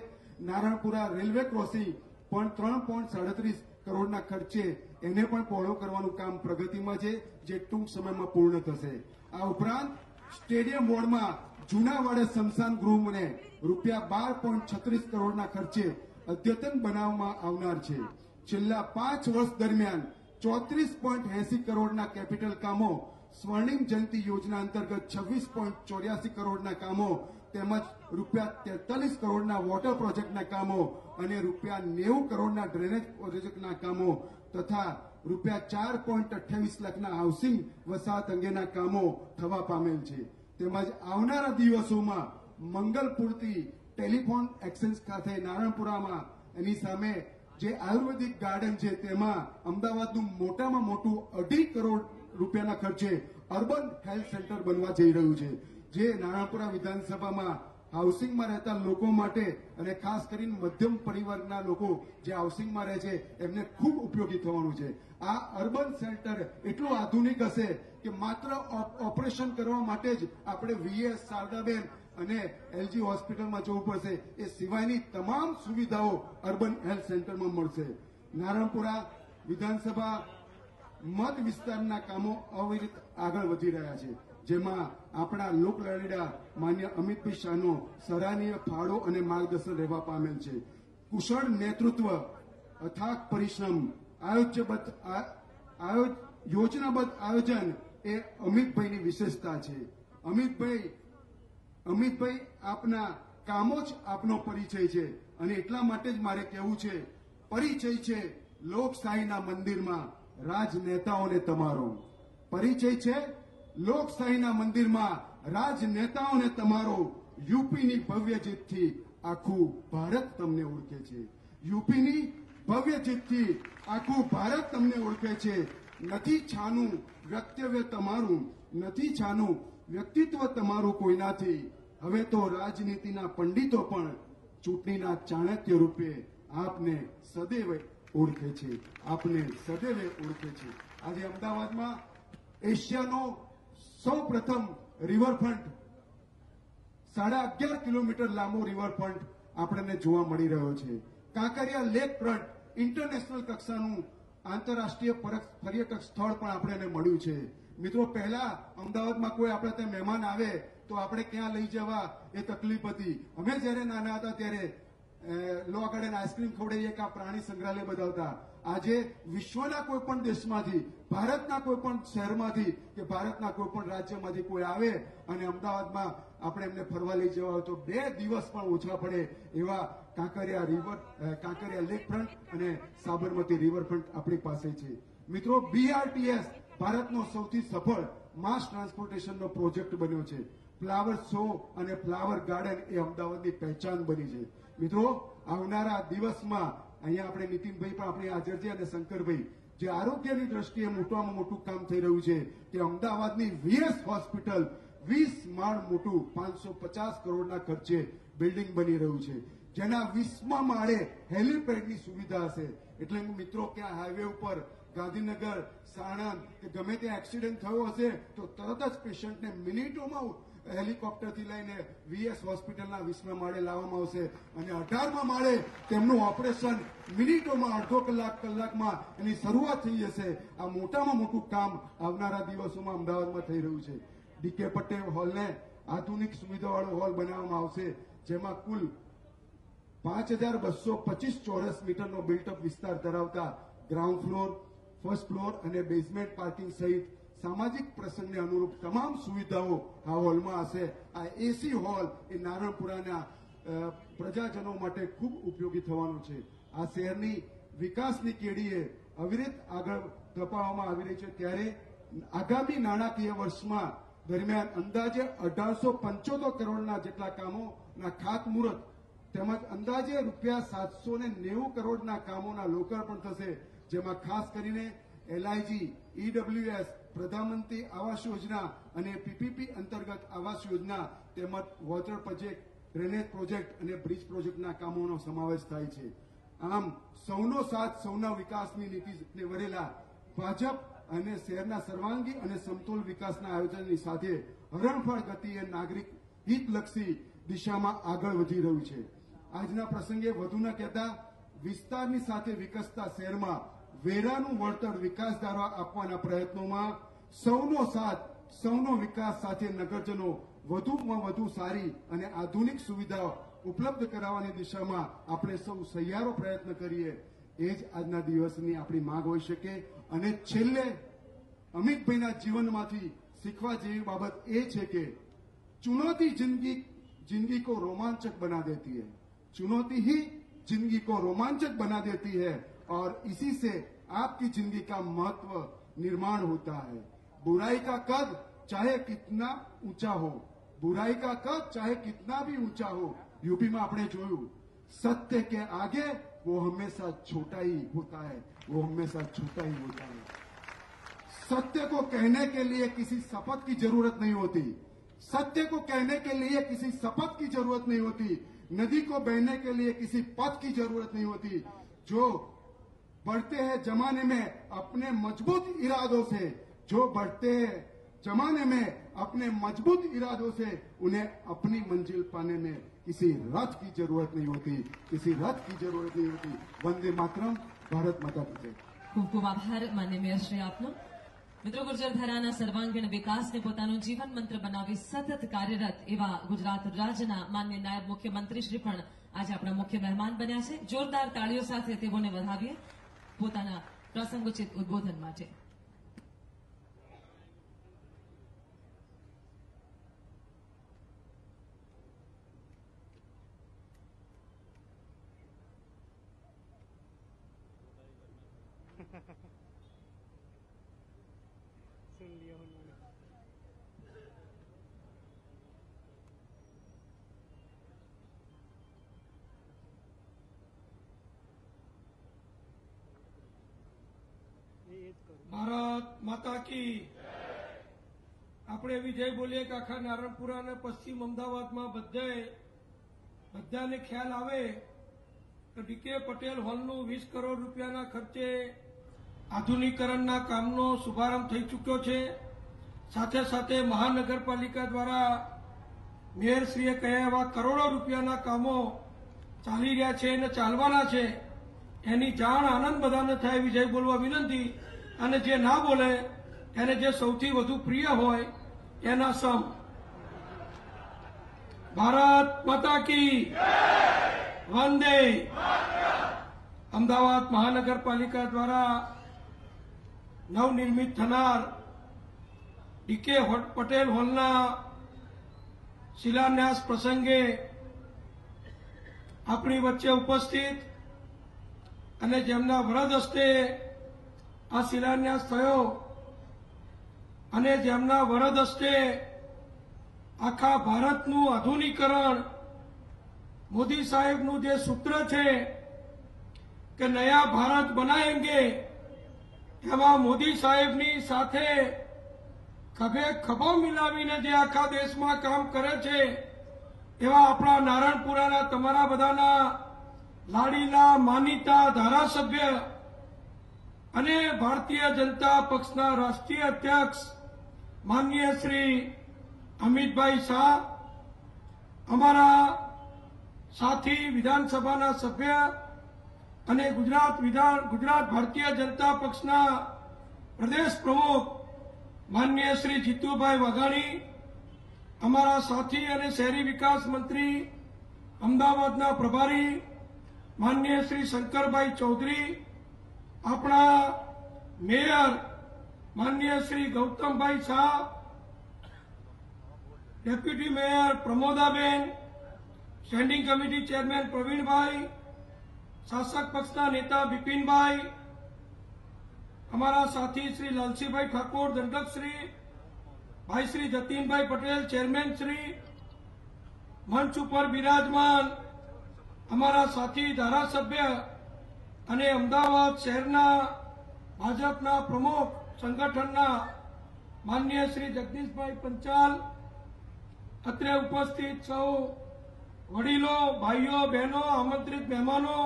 નારણપુરા રેલવે ક્રોસિંગ પણ 3.37 કરોડના ખર્ચે એને પણ પહોળો કરવાનું કામ પ્રગતિમાં છે, જે ટૂંક સમયમાં પૂર્ણ થશે. આ ઉપરાંત સ્ટેડિયમ વોર્ડમાં જૂનાવાડા સ્મશાન ગૃહને રૂપિયા 12.36 કરોડના ખર્ચે અદ્યતન બનાવવામાં આવનાર છે, છેલ્લા 5 વર્ષ દરમિયાન 34.80 કરોડના કેપિટલ કામો, સ્વર્ણિમ જયંતિ યોજના અંતર્ગત 26.84 કરોડના કામો તેમજ રૂપિયા 43 કરોડના વોટર પ્રોજેક્ટના કામો અને રૂપિયા 90 કરોડના ડ્રેનેજ પ્રોજેક્ટના કામો તથા રૂપિયા 4.28 લાખના હાઉસિંગ વસાહત અંગેના કામો થવા પામેલ છે. તેમજ આવનારા દિવસોમાં મંગલપુરથી ટેલિફોન એક્સચેન્જ ખાતે નારણપુરામાં એની સામે જે આયુર્વેદિક ગાર્ડન છે તેમાં અમદાવાદનું મોટામાં મોટું 2.5 કરોડ રૂપિયાના ખર્ચે અર્બન હેલ્થ સેન્ટર બનવા જઈ રહ્યું છે, જે નારણપુરા વિધાનસભામાં હાઉસિંગમાં રહેતા લોકો માટે અને ખાસ કરીને મધ્યમ પરિવારના લોકો જે હાઉસિંગમાં રહે છે એમને ખૂબ ઉપયોગી થવાનું છે. આ અર્બન સેન્ટર એટલું આધુનિક હશે કે માત્ર ઓપરેશન કરવા માટે જ આપણે વીએસ, શારદાબેન અને એલજી હોસ્પિટલમાં જવું પડશે. એ સિવાયની તમામ સુવિધાઓ અર્બન હેલ્થ સેન્ટરમાં મળશે. નારણપુરા વિધાનસભા મત વિસ્તારના કામો અવિરત આગળ વધી રહ્યા છે, જેમાં આપણા લોકલાડીલા માન્ય અમિતભાઈ શાહનો સરાહનીય ફાળો અને માર્ગદર્શન રહેવા પામેલ છે. કુશળ નેતૃત્વ, અથાગ પરિશ્રમ, યોજનાબદ્ધ આયોજન એ અમિતભાઈની વિશેષતા છે. અમિતભાઈ આપના કામો જ આપનો પરિચય છે અને એટલા માટે જ મારે કહેવું છે, પરિચય છે લોકશાહીના મંદિરમાં રાજનેતાઓને તમારો. પરિચય છે લોકશાહીના મંદિરમાં રાજનેતાઓને તમારો. યુપીની ભવ્ય જીતથી આખું ભારત તમને ઓળખે છે. યુપીની ભવ્ય જીતથી આખું ભારત તમને ઓળખે છે. નથી છાનું વ્યક્તિત્વ તમારું, નથી છાનું વ્યક્તિત્વ તમારું કોઈનાથી. હવે તો રાજનીતિના પંડિતો પણ ચૂંટણીના ચાણક્ય રૂપે આપને સદૈવ ઓળખે છે, આપને સદૈવ ઓળખે છે. આજે અમદાવાદમાં એશિયાનો સૌ પ્રથમ રિવરફ્રન્ટ 11.5 કિલોમીટર લાંબો રિવરફ્રન્ટ આપણને જોવા મળી રહ્યો છે. કાંકરિયા લેક ફ્રન્ટ ઇન્ટરનેશનલ કક્ષાનું આંતરરાષ્ટ્રીય પર્યટક સ્થળ પણ આપણને મળ્યું છે. મિત્રો, પહેલા અમદાવાદમાં કોઈ આપણે ત્યાં મહેમાન આવે તો આપણે ક્યાં લઈ જવા એ તકલીફ હતી. અમે જ્યારે નાના હતા ત્યારે લો ગાર્ડન આઈસ્ક્રીમ ખવડાવીએ કે આ પ્રાણી સંગ્રહાલય બતાવતા. આજે વિશ્વના કોઈ પણ દેશમાંથી, ભારતના કોઈ પણ શહેરમાંથી કે ભારતના કોઈ પણ રાજ્યમાંથી કોઈ આવે અને અમદાવાદમાં આપણે એમને ફરવા લઈ જવા હોય તો 2 દિવસ પણ ઓછા પડે એવા કાંકરિયા લેક ફ્રન્ટ અને સાબરમતી રિવરફ્રન્ટ આપણી પાસે છે. મિત્રો, BRTS ભારતનો સૌથી સફળ માસ ટ્રાન્સપોર્ટેશનનો પ્રોજેક્ટ બન્યો છે. ફ્લાવર શો અને ફ્લાવર ગાર્ડન એ અમદાવાદની પહેચાન બની છે. મિત્રો, આવનારા દિવસમાં અહીંયા આપણે નીતિનભાઈ પણ આપણી હાજર છે અને શંકરભાઈ, જે આરોગ્યની દ્રષ્ટિએ મોટામાં મોટું કામ થઈ રહ્યું છે કે અમદાવાદની વીએસ હોસ્પિટલ 20 માળ મોટું 550 કરોડના ખર્ચે બિલ્ડિંગ બની રહ્યું છે, જેના 20મા માળે હેલીપેડની સુવિધા હશે. એટલે મિત્રો, કે આ હાઈવે ઉપર ગાંધીનગર, સાણંદ કે ગમે ત્યાં એક્સિડન્ટ થયો હશે તો તરત જ પેશન્ટને મિનિટોમાં હેલિકોપ્ટરથી લઈને વીએસ હોસ્પિટલના 20મા માળે લાવવામાં આવશે અને 18મા માળે તેમનું ઓપરેશન મિનિટોમાં, અડધો કલાકમાં એની શરૂઆત થઈ જશે. આ મોટામાં મોટું કામ આવનારા દિવસોમાં અમદાવાદમાં થઈ રહ્યું છે. ડીકે પટેલ હોલને આધુનિક સુવિધાવાળો હોલ બનાવવામાં આવશે, જેમાં કુલ 5225 ચોરસ મીટરનો બિલ્ટઅપ વિસ્તાર ધરાવતા ગ્રાઉન્ડ ફ્લોર, ફર્સ્ટ ફ્લોર અને બેઝમેન્ટ પાર્કિંગ સહિત સામાજિક પ્રસંગને અનુરૂપ તમામ સુવિધાઓ આ હોલમાં હશે. આ એસી હોલ એ નારણપુરાના પ્રજાજનો માટે ખૂબ ઉપયોગી થવાનું છે. આ શહેરની વિકાસની કેડીએ અવિરત આગળ ધપાવવામાં આવી રહી છે, ત્યારે આગામી નાણાકીય વર્ષમાં દરમિયાન અંદાજે 1875 કરોડના જેટલા કામોના ખાતમુહૂર્ત તેમજ અંદાજે રૂપિયા 790 કરોડના કામોના લોકાર્પણ થશે, જેમાં ખાસ કરીને LIG, EWS, પ્રધાનમંત્રી આવાસ યોજના અને PPP અંતર્ગત આવાસ યોજના તેમજ વોટર પ્રોજેક્ટ, ડ્રેનેજ પ્રોજેક્ટ અને બ્રિજ પ્રોજેક્ટના કામોનો સમાવેશ થાય છે. આમ સૌનો સાથ, સૌના વિકાસની નીતિને વરેલા ભાજપ અને શહેરના સર્વાંગી અને સમતોલ વિકાસના આયોજનની સાથે હરણફાળ ગતિએ નાગરિક હિતલક્ષી દિશામાં આગળ વધી રહ્યું છે. આજના પ્રસંગે વધુ ન કહેતા વિસ્તારની સાથે વિકસતા શહેરમાં વેરાનું વળતર વિકાસ દ્વારા આપવાના પ્રયત્નોમાં સૌનો સાથ, સૌનો વિકાસ સાથે નગરજનો વધુમાં વધુ સારી અને આધુનિક સુવિધાઓ ઉપલબ્ધ કરાવવાની દિશામાં આપણે સૌ સહિયારો પ્રયત્ન કરીએ એ જ આજના દિવસની આપણી માંગ હોઈ શકે. અને છેલ્લે અમિતભાઈના જીવનમાંથી શીખવા જેવી બાબત એ છે કે चुनौती जिंदगी को रोमांचक बना देती है. चुनौती ही जिंदगी को रोमांचक बना देती है और इसी से आपकी जिंदगी का महत्व निर्माण होता है. बुराई का कद चाहे कितना ऊंचा हो, बुराई का कद चाहे कितना भी ऊंचा हो, यूपी में आपने जोયું सत्य के आगे वो हमेशा छोटा ही होता है, वो हमेशा छोटा ही होता है. सत्य को कहने के लिए किसी शपथ की जरूरत नहीं होती. सत्य को कहने के लिए किसी शपथ की जरूरत नहीं होती. नदी को बहने के लिए किसी पथ की जरूरत नहीं होती. जो बढ़ते हैं जमाने में अपने मजबूत इरादों से, जो बढ़ते हैं जमाने में अपने मजबूत इरादों से, उन्हें अपनी मंजिल पाने में किसी रथ की जरूरत नहीं होती, किसी रथ की जरूरत नहीं होती. वंदे मातरम. भारत माता की जय. ખૂબ ખૂબ આભાર માન્ય મેયરશ્રી આપનો. મિત્રો, ગુર્જરધારાના સર્વાંગીણ વિકાસને પોતાનું જીવન મંત્ર બનાવી સતત કાર્યરત એવા ગુજરાત રાજ્યના માન્ય નાયબ મુખ્યમંત્રી શ્રી પણ આજે આપણા મુખ્ય મહેમાન બન્યા છે. જોરદાર તાળીઓ સાથે તેઓને વધાવીએ પોતાના પ્રાસંગોચિત ઉદબોધન માટે. सुन लिया उन्होंने. ભારત માતા કી. આપણે વિજય બોલીએ કે આખા નારણપુરા અને પશ્ચિમ અમદાવાદમાં બધાને ખ્યાલ આવે કે ડીકે પટેલ હોલનું 20 કરોડ રૂપિયાના ખર્ચે આધુનિકરણના કામનો શુભારંભ થઈ ચૂક્યો છે. સાથે સાથે મહાનગરપાલિકા દ્વારા મેયરશ્રીએ કહ્યા એવા કરોડો રૂપિયાના કામો ચાલી રહ્યા છે અને ચાલવાના છે. એની જાણ આનંદ બધાને થાય. વિજય બોલવા વિનંતી. અને જે ના બોલે એને જે સૌથી વધુ પ્રિય હોય એના સમ. ભારત માતા કી. વંદે. અમદાવાદ મહાનગરપાલિકા દ્વારા નવનિર્મિત થનાર ડીકે પટેલ હોલના શિલાન્યાસ પ્રસંગે આપણી વચ્ચે ઉપસ્થિત અને જેમના વરદ હસ્તે આ શિલાન્યાસ થયો અને જેમના વરદ હસ્તે આખા ભારતનું આધુનિકરણ મોદી સાહેબનું જે સૂત્ર છે કે નયા ભારત બનાએંગે, એમાં મોદી સાહેબની સાથે ખભે ખભો મિલાવીને જે આખા દેશમાં કામ કરે છે એવા આપણા નારણપુરાના તમારા બધાના લાડીલા માનીતા ધારાસભ્ય અને ભારતીય જનતા પક્ષના રાષ્ટ્રીય અધ્યક્ષ માનનીય શ્રી અમિતભાઈ શાહ, અમારા સાથી વિધાનસભાના સભ્ય અને ગુજરાત ભારતીય જનતા પક્ષના પ્રદેશ પ્રમુખ માનનીય શ્રી જીતુભાઈ વાઘાણી, અમારા સાથી અને શહેરી વિકાસ મંત્રી અમદાવાદના પ્રભારી માનનીય શ્રી શંકરભાઈ ચૌધરી, આપણા મેયર માનનીય Shri Gautambhai Shah, deputy mayor Pramodaben, standing committee chairman Pravinbhai, શાસક પક્ષના નેતા બિપિનભાઈ, અમારા સાથી શ્રી લાલસીભાઈ ઠાકોર દંડકશ્રી, ભાઈ શ્રી જતીનભાઈ પટેલ ચેરમેન શ્રી, મંચ ઉપર બિરાજમાન અમારા સાથી ધારાસભ્ય અને અમદાવાદ શહેરના ભાજપના પ્રમુખ સંગઠનના માનનીય શ્રી જગદીશભાઈ પંચાલ, અત્રે ઉપસ્થિત સૌ વડીલો, ભાઈઓ, બહેનો, આમંત્રિત મહેમાનો,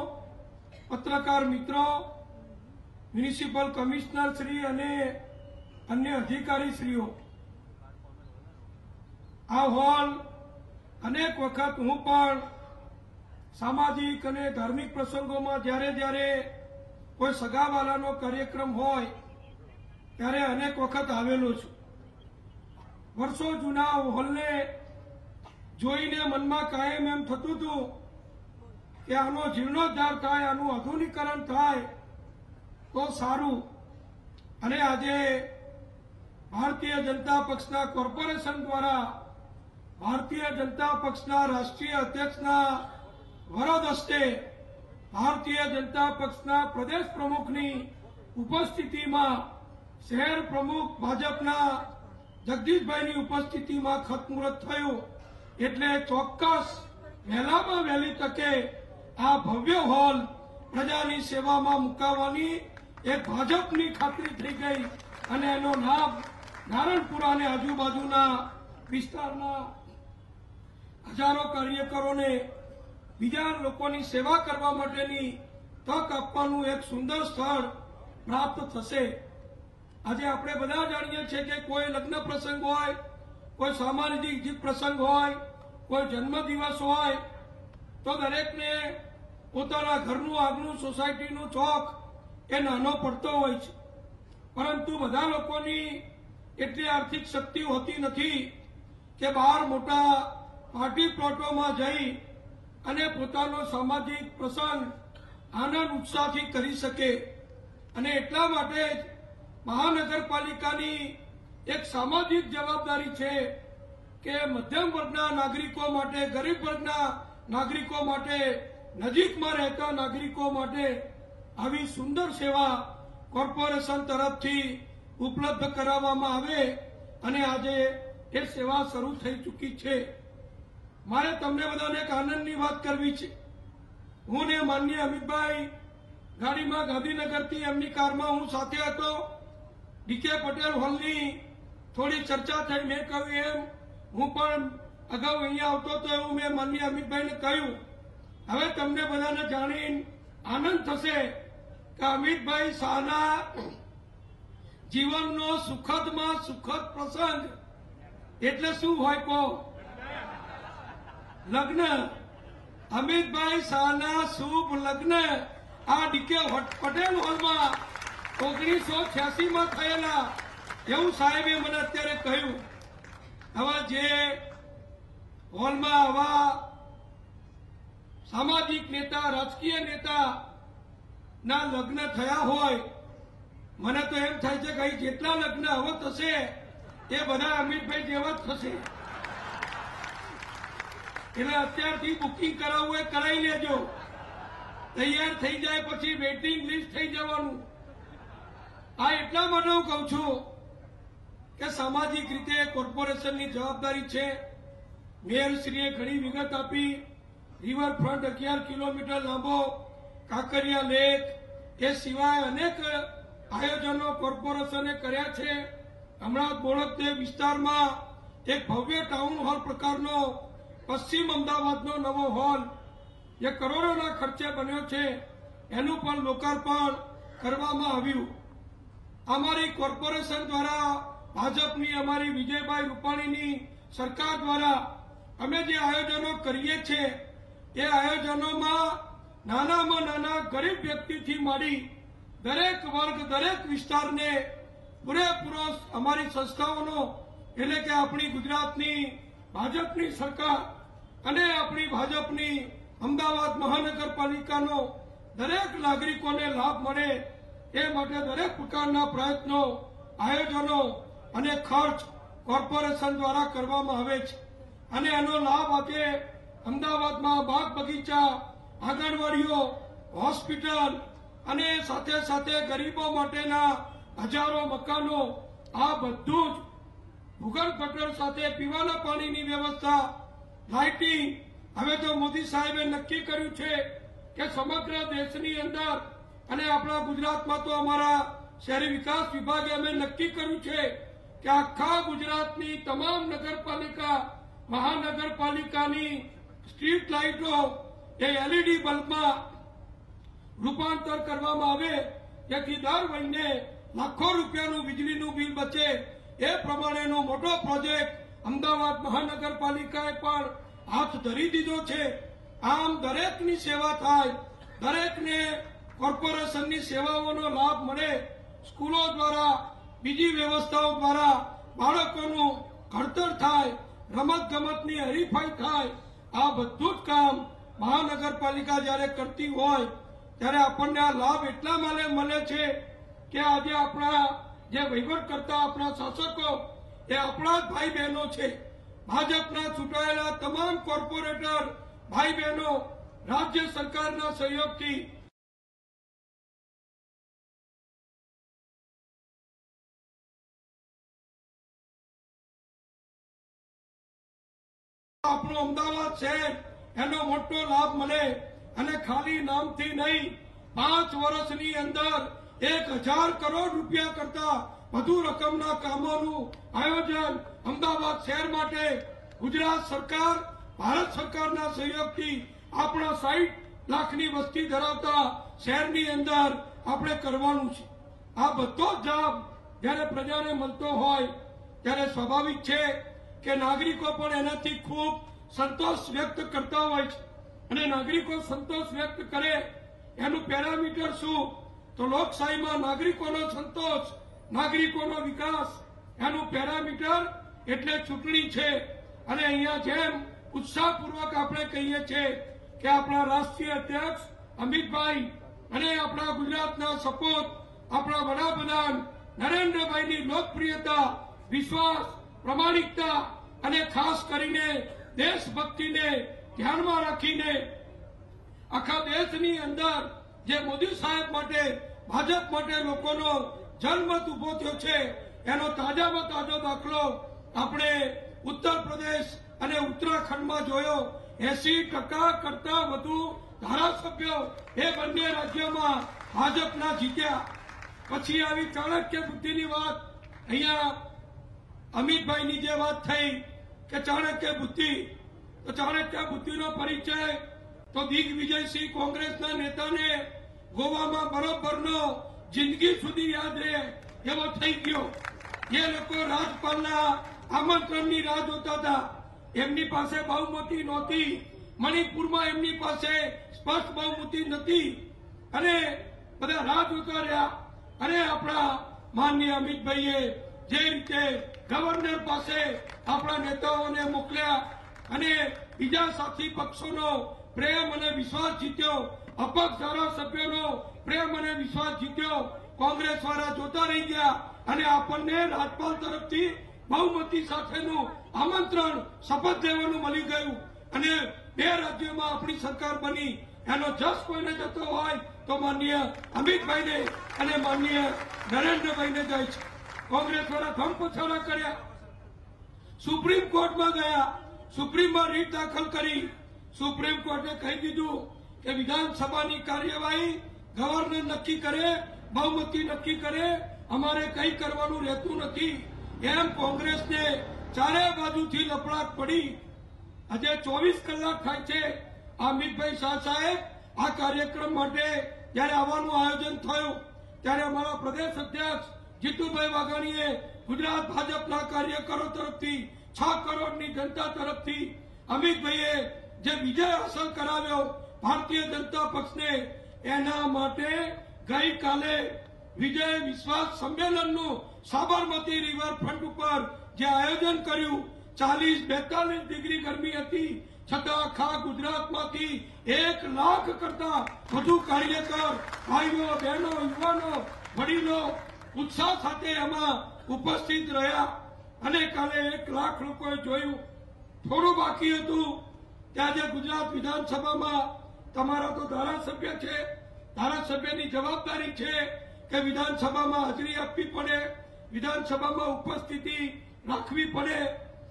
પત્રકાર મિત્રો, મ્યુનિસિપલ કમિશનર શ્રી અને અન્ય અધિકારીશ્રીઓ, આ હોલ અનેક વખત હું પણ સામાજિક અને ધાર્મિક પ્રસંગોમાં જ્યારે કોઈ સગાવાલાનો કાર્યક્રમ હોય ત્યારે અનેક વખત આવેલો છું. વર્ષો જૂના હોલને જોઈને મનમાં કાયમ એમ થતું હતું કે આનો જીર્ણોદ્ધાર થાય, આનું આધુનિકરણ થાય તો સારું. અને આજે ભારતીય જનતા પક્ષના કોર્પોરેશન દ્વારા ભારતીય જનતા પક્ષના રાષ્ટ્રીય અધ્યક્ષના વરદ હસ્તે ભારતીય જનતા પક્ષના પ્રદેશ પ્રમુખની ઉપસ્થિતિમાં શહેર પ્રમુખ ભાજપના જગદીશભાઈની ઉપસ્થિતિમાં ખાતમુહૂર્ત થયું. એટલે ચોક્કસ વહેલામાં વહેલી તકે આ ભવ્ય હોલ પ્રજાની સેવામાં મુકાવવાની એક ભાજપની ખાતરી થઈ ગઈ અને એનો લાભ નારણપુરા અને આજુબાજુના વિસ્તારના હજારો કાર્યકરોને બીજા લોકોની સેવા કરવા માટેની તક આપવાનું એક સુંદર સ્થળ પ્રાપ્ત થશે. આજે આપણે બધા જાણીએ છીએ કે કોઈ લગ્ન પ્રસંગ હોય, કોઈ સામાજિક પ્રસંગ હોય, કોઈ જન્મદિવસ હોય તો દરેકને પોતાના ઘરનું આગનું સોસાયટીનું ચોક એ નાનો પડતો હોય છે. પરંતુ બધા લોકોની એટલી આર્થિક શક્તિ હોતી નથી કે બહાર મોટા પાર્ટી પ્લોટોમાં જઈ અને પોતાનો સામાજિક પ્રસંગ આનંદ ઉત્સાહથી કરી શકે. અને એટલા માટે જ મહાનગરપાલિકાની એક સામાજિક જવાબદારી છે કે મધ્યમ વર્ગના નાગરિકો માટે, ગરીબ વર્ગના નાગરિકો માટે, નજીકમાં રહેતા નાગરિકો માટે આવી સુંદર સેવા કોર્પોરેશન તરફથી ઉપલબ્ધ કરાવવામાં આવે અને આજે એ સેવા શરૂ થઈ ચૂકી છે. મારે તમને બધાને એક આનંદની વાત કરવી છે. હું ને માનનીય અમિતભાઈ ગાડીમાં ગાંધીનગરથી એમની કારમાં હું સાથે હતો. ડીકે પટેલ હોલની થોડી ચર્ચા થઈ. મેં કહ્યું એમ હું પણ અગાઉ અહીંયા આવતો હતો એવું મેં માનનીય અમિતભાઈને કહ્યું. હવે તમને બધાને જાણીને આનંદ થશે કે અમિતભાઈ શાહના જીવનનો સુખદમાં સુખદ પ્રસંગ એટલે શું હોય કહો? લગ્ન. અમિતભાઈ શાહના શુભ લગ્ન આ ડીકે પટેલ હોલમાં 1986માં થયેલા એવું સાહેબે મને અત્યારે કહ્યું. હવે જે હોલમાં આવા સામાજિક નેતા, રાજકીય નેતા ના લગ્ન થયા હોય, મને તો એમ થાય છે કે જેટલા લગ્ન હવે થશે એ બધા અમિતભાઈ જેવા જ થશે. એટલે અત્યારથી બુકિંગ કરાવવું એ કરાવી લેજો. તૈયાર થઈ જાય પછી વેઇટિંગ લિસ્ટ થઈ જવાનું. આ એટલા માટે હું કહું છું કે સામાજિક રીતે કોર્પોરેશનની જવાબદારી છે. મેયરશ્રીએ ઘણી વિગત આપી. રિવરફ્રન્ટ 11 કિલોમીટર લાંબો, કાંકરિયા લેક, એ સિવાય અનેક આયોજનો કોર્પોરેશને કર્યા છે. હમણાં બોડકદેવ વિસ્તારમાં એક ભવ્ય ટાઉન હોલ પ્રકારનો પશ્ચિમ અમદાવાદનો નવો હોલ જે કરોડોના ખર્ચે બન્યો છે એનું પણ લોકાર્પણ કરવામાં આવ્યું. અમારી કોર્પોરેશન દ્વારા, ભાજપની અમારી વિજયભાઈ રૂપાણીની સરકાર દ્વારા અમે જે આયોજનો કરીએ છીએ એ આયોજનોમાં નાનામાં નાના ગરીબ વ્યક્તિથી માંડી દરેક વર્ગ, દરેક વિસ્તારને પૂરેપૂરો અમારી સંસ્થાઓનો એટલે કે આપણી ગુજરાતની ભાજપની સરકાર અને આપણી ભાજપની અમદાવાદ મહાનગરપાલિકાનો દરેક નાગરિકોને લાભ મળે એ માટે દરેક પ્રકારના પ્રયત્નો, આયોજનો અને ખર્ચ કોર્પોરેશન દ્વારા કરવામાં આવે છે. અને એનો લાભ આજે અમદાવાદમાં બાગ બગીચા, આંગણવાડીઓ, હોસ્પિટલ અને સાથે સાથે ગરીબો માટેના હજારો મકાનો, આ બધું જ ભૂગર્ભ ગટર સાથે પીવાના પાણીની વ્યવસ્થા, લાઇટિંગ. હવે તો મોદી સાહેબે નક્કી કર્યું છે કે સમગ્ર દેશની અંદર અને આપણા ગુજરાતમાં તો અમારા શહેરી વિકાસ વિભાગે અમે નક્કી કર્યું છે કે આખા ગુજરાતની તમામ નગરપાલિકા, મહાનગરપાલિકાની સ્ટ્રીટ લાઇટો એ એલઈડી બલ્બમાં રૂપાંતર કરવામાં આવે જેથી દર મહિને લાખો રૂપિયાનું વીજળીનું બિલ બચે. એ પ્રમાણેનો મોટો પ્રોજેક્ટ અમદાવાદ મહાનગરપાલિકાએ પણ હાથ ધરી દીધો છે. આમ દરેકની સેવા થાય, દરેકને કોર્પોરેશનની સેવાઓનો લાભ મળે. સ્કૂલો દ્વારા, બીજી વ્યવસ્થાઓ દ્વારા બાળકોનું ઘડતર થાય, રમત ગમતની હરીફાઈ થાય. આ બધું જ કામ મહાનગરપાલિકા જ્યારે કરતી હોય ત્યારે આપણને આ લાભ એટલા માટે મળે છે કે આજે આપણા જે વહીવટ કરતા આપણા શાસકો એ આપણા જ ભાઈ બહેનો છે. ભાજપના ચૂંટાયેલા તમામ કોર્પોરેટર ભાઈ બહેનો રાજ્ય સરકારના સહયોગથી આપણું અમદાવાદ શહેર એનો મોટો લાભ મળે અને ખાલી નામથી નહીં 5 વર્ષની અંદર 1000 કરોડ રૂપિયા કરતા વધુ રકમના કામોનું આયોજન અમદાવાદ શહેર માટે ગુજરાત સરકાર ભારત સરકારના સહયોગથી આપણા 60 લાખની વસ્તી ધરાવતા શહેરની અંદર આપણે કરવાનું છે. આ બધો જ લાભ જ્યારે પ્રજાને મળતો હોય ત્યારે સ્વાભાવિક છે કે નાગરિકો પણ એનાથી ખૂબ સંતોષ વ્યક્ત કરતા હોય છે. અને નાગરિકો સંતોષ વ્યક્ત કરે એનું પેરામીટર શું? તો લોકશાહીમાં નાગરિકોનો સંતોષ, નાગરિકોનો વિકાસ એનું પેરામીટર એટલે ચૂંટણી છે. અને અહીંયા જેમ ઉત્સાહપૂર્વક આપણે કહીએ છીએ કે આપણા રાષ્ટ્રીય અધ્યક્ષ અમિતભાઈ અને આપણા ગુજરાતના સપૂત આપણા વડાપ્રધાન નરેન્દ્રભાઈની લોકપ્રિયતા, વિશ્વાસ, પ્રમાણિકતા અને ખાસ કરીને દેશભક્તિને ધ્યાનમાં રાખીને આખા દેશની અંદર જે મોદી સાહેબ માટે, ભાજપ માટે લોકોનો જનમત ઉભો થયો છે એનો તાજામાં તાજો દાખલો આપણે ઉત્તર પ્રદેશ અને ઉત્તરાખંડમાં જોયો. 80% કરતા વધુ ધારાસભ્યો એ બંને રાજ્યોમાં ભાજપના જીત્યા. પછી આવી ચાણક્ય બુદ્ધિની વાત, અહીંયા અમિતભાઈની જે વાત થઈ કે ચાણક્ય બુદ્ધિ, તો ચાણક્ય બુદ્ધિનો પરિચય તો દિગ્વિજયસિંહ કોંગ્રેસના નેતાને ગોવામાં બરોબરનો જિંદગી સુધી યાદ રહે એવો થઈ ગયો. જે લોકો રાજપાલના આમંત્રણની રાહ જોતા હતા, એમની પાસે બહુમતી નહોતી. મણિપુરમાં એમની પાસે સ્પષ્ટ બહુમતી નથી અને બધા રાહ જોતા રહ્યા. અને આપણા માનનીય અમિતભાઈએ જે રીતે ગવર્નર પાસે આપણા નેતાઓને મોકલ્યા અને બીજા સાથી પક્ષોનો પ્રેમ અને વિશ્વાસ જીત્યો, અપક્ષ ધારાસભ્યોનો પ્રેમ અને વિશ્વાસ જીત્યો, કોંગ્રેસ વાળા જોતા રહી ગયા અને આપણને રાજપાલ તરફથી બહુમતી સાથેનું આમંત્રણ શપથ લેવાનું મળી ગયું અને 2 રાજ્યોમાં આપણી સરકાર બની. એનો જસ કોઈને જતો હોય તો માનનીય અમિતભાઈને અને માનનીય નરેન્દ્રભાઈને જાય છે. કોંગ્રેસ વાળા ધમપછાડા કર્યા, સુપ્રીમ કોર્ટમાં ગયા, સુપ્રીમમાં રીટ દાખલ કરી. સુપ્રીમ કોર્ટે કહી દીધું કે વિધાનસભાની કાર્યવાહી ગવર્નર નક્કી કરે, બહુમતી નક્કી કરે, અમારે કંઈ કરવાનું રહેતું નથી. એમ કોંગ્રેસને ચારે બાજુથી લપડાટ પડી. આજે 24 કલાક થાય છે અમિતભાઈ શાહ સાહેબ આ કાર્યક્રમ માટે જયારે આવવાનું આયોજન થયું ત્યારે અમારા પ્રદેશ અધ્યક્ષ જીતુભાઈ વાઘાણીએ ગુજરાત ભાજપના કાર્યકરો તરફથી 6 કરોડની જનતા તરફથી અમિતભાઈએ જે વિજય હાંસલ કરાવ્યો ભારતીય જનતા પક્ષને, એના માટે ગઈકાલે વિજય વિશ્વાસ સંમેલનનું સાબરમતી રિવરફ્રન્ટ ઉપર જે આયોજન કર્યું, 40-42 ડિગ્રી ગરમી હતી છતાં આખા ગુજરાતમાંથી 1 લાખ કરતા વધુ કાર્યકર ભાઈઓ, બહેનો, યુવાનો, વડીલો ઉત્સાહ સાથે એમાં ઉપસ્થિત રહ્યા અને કાલે 1 લાખ લોકોએ જોયું. થોડું બાકી હતું કે આજે ગુજરાત વિધાનસભામાં તમારા તો ધારાસભ્ય છે, ધારાસભ્યની જવાબદારી છે કે વિધાનસભામાં હાજરી આપવી પડે, વિધાનસભામાં ઉપસ્થિતિ રાખવી પડે.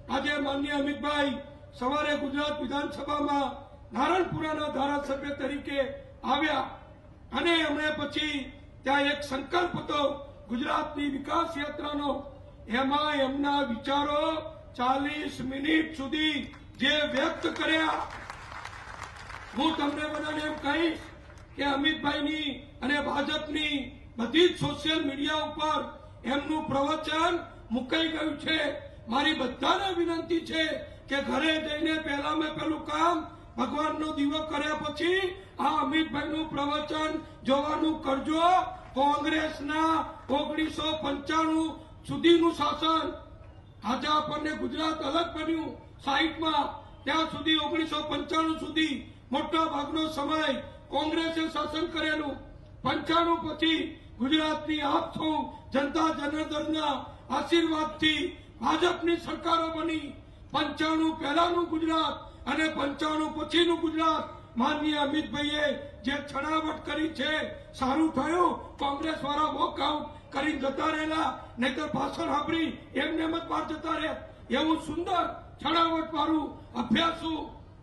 આજે માનનીય અમિતભાઈ સવારે ગુજરાત વિધાનસભામાં નારણપુરાના ધારાસભ્ય તરીકે આવ્યા અને એમણે પછી ત્યાં એક સંકલ્પ હતો ગુજરાતની વિકાસ યાત્રાનો. એમાં એમના વિચારો 40 મિનિટ સુધી જે વ્યક્ત કર્યા, હું તમને બધાને એમ કહીશ કે અમિતભાઈની અને ભાજપની બધી જ સોશિયલ મીડિયા ઉપર એમનું પ્રવચન મુકાઈ ગયું છે. મારી બધાને વિનંતી છે કે ઘરે જઈને પહેલું કામ ભગવાનનો દીવો કર્યા પછી આ અમિતભાઈનું પ્રવચન જોવાનું કરજો. કોંગ્રેસના 1995 સુધીનું શાસન, આજે આપણને ગુજરાત અલગ બન્યું 60માં, ત્યાં સુધી 1995 સુધી મોટા ભાગનો સમય કોંગ્રેસે શાસન કરેલું. 95 પછી ગુજરાતની આપ સૌ જનતા જનાર્દનના આશીર્વાદથી ભાજપની સરકારો બની. 95 પહેલાનું ગુજરાત અને 95 પછીનું ગુજરાત માનનીય અમિતભાઈએ જે છણાવટ કરી છે, સારું થયું કોંગ્રેસ વાળા વોકઆઉટ કરી જતા રહેલા, નહીતર ભાષણ સાંભળી એમને જ બહાર જતા રહે. એવું સુંદર છણાવટ વાળું અભ્યાસુ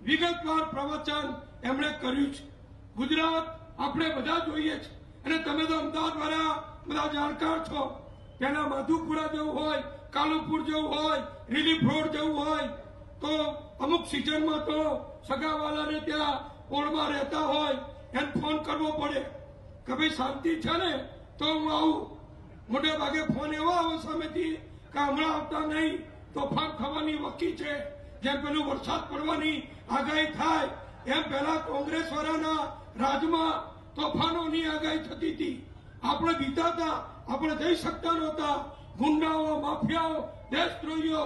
વિગતવાર પ્રવચન એમણે કર્યું છે. ગુજરાત આપણે બધા જોઈએ છે અને તમે તો અમદાવાદ વાળા બધા જાણકાર છો. પેલા માધુપુરા જેવું હોય, કાલુપુર જેવું હોય, રિલીફ રોડ જેવું હોય તો અમુક સિઝનમાં તો સગાવાલાને ત્યાં ઓળમાં રહેતા હોય એને ફોન કરવો પડે કે ભાઈ શાંતિ છે ને તો હું આવું. મોટે ભાગે ફોન એવા આવે સામેથી કે હમણાં આવતા નહીં, તોફાન થવાની વકી છે. જેમ પેલું વરસાદ પડવાની આગાહી થાય એમ પહેલા કોંગ્રેસ વાળાના રાજમાં તોફાનોની આગાહી થતી હતી. આપણે બીતા હતા, આપણે જઈ શકતા નહોતા. ગુંડાઓ, માફિયાઓ, દેશદ્રોહીઓ,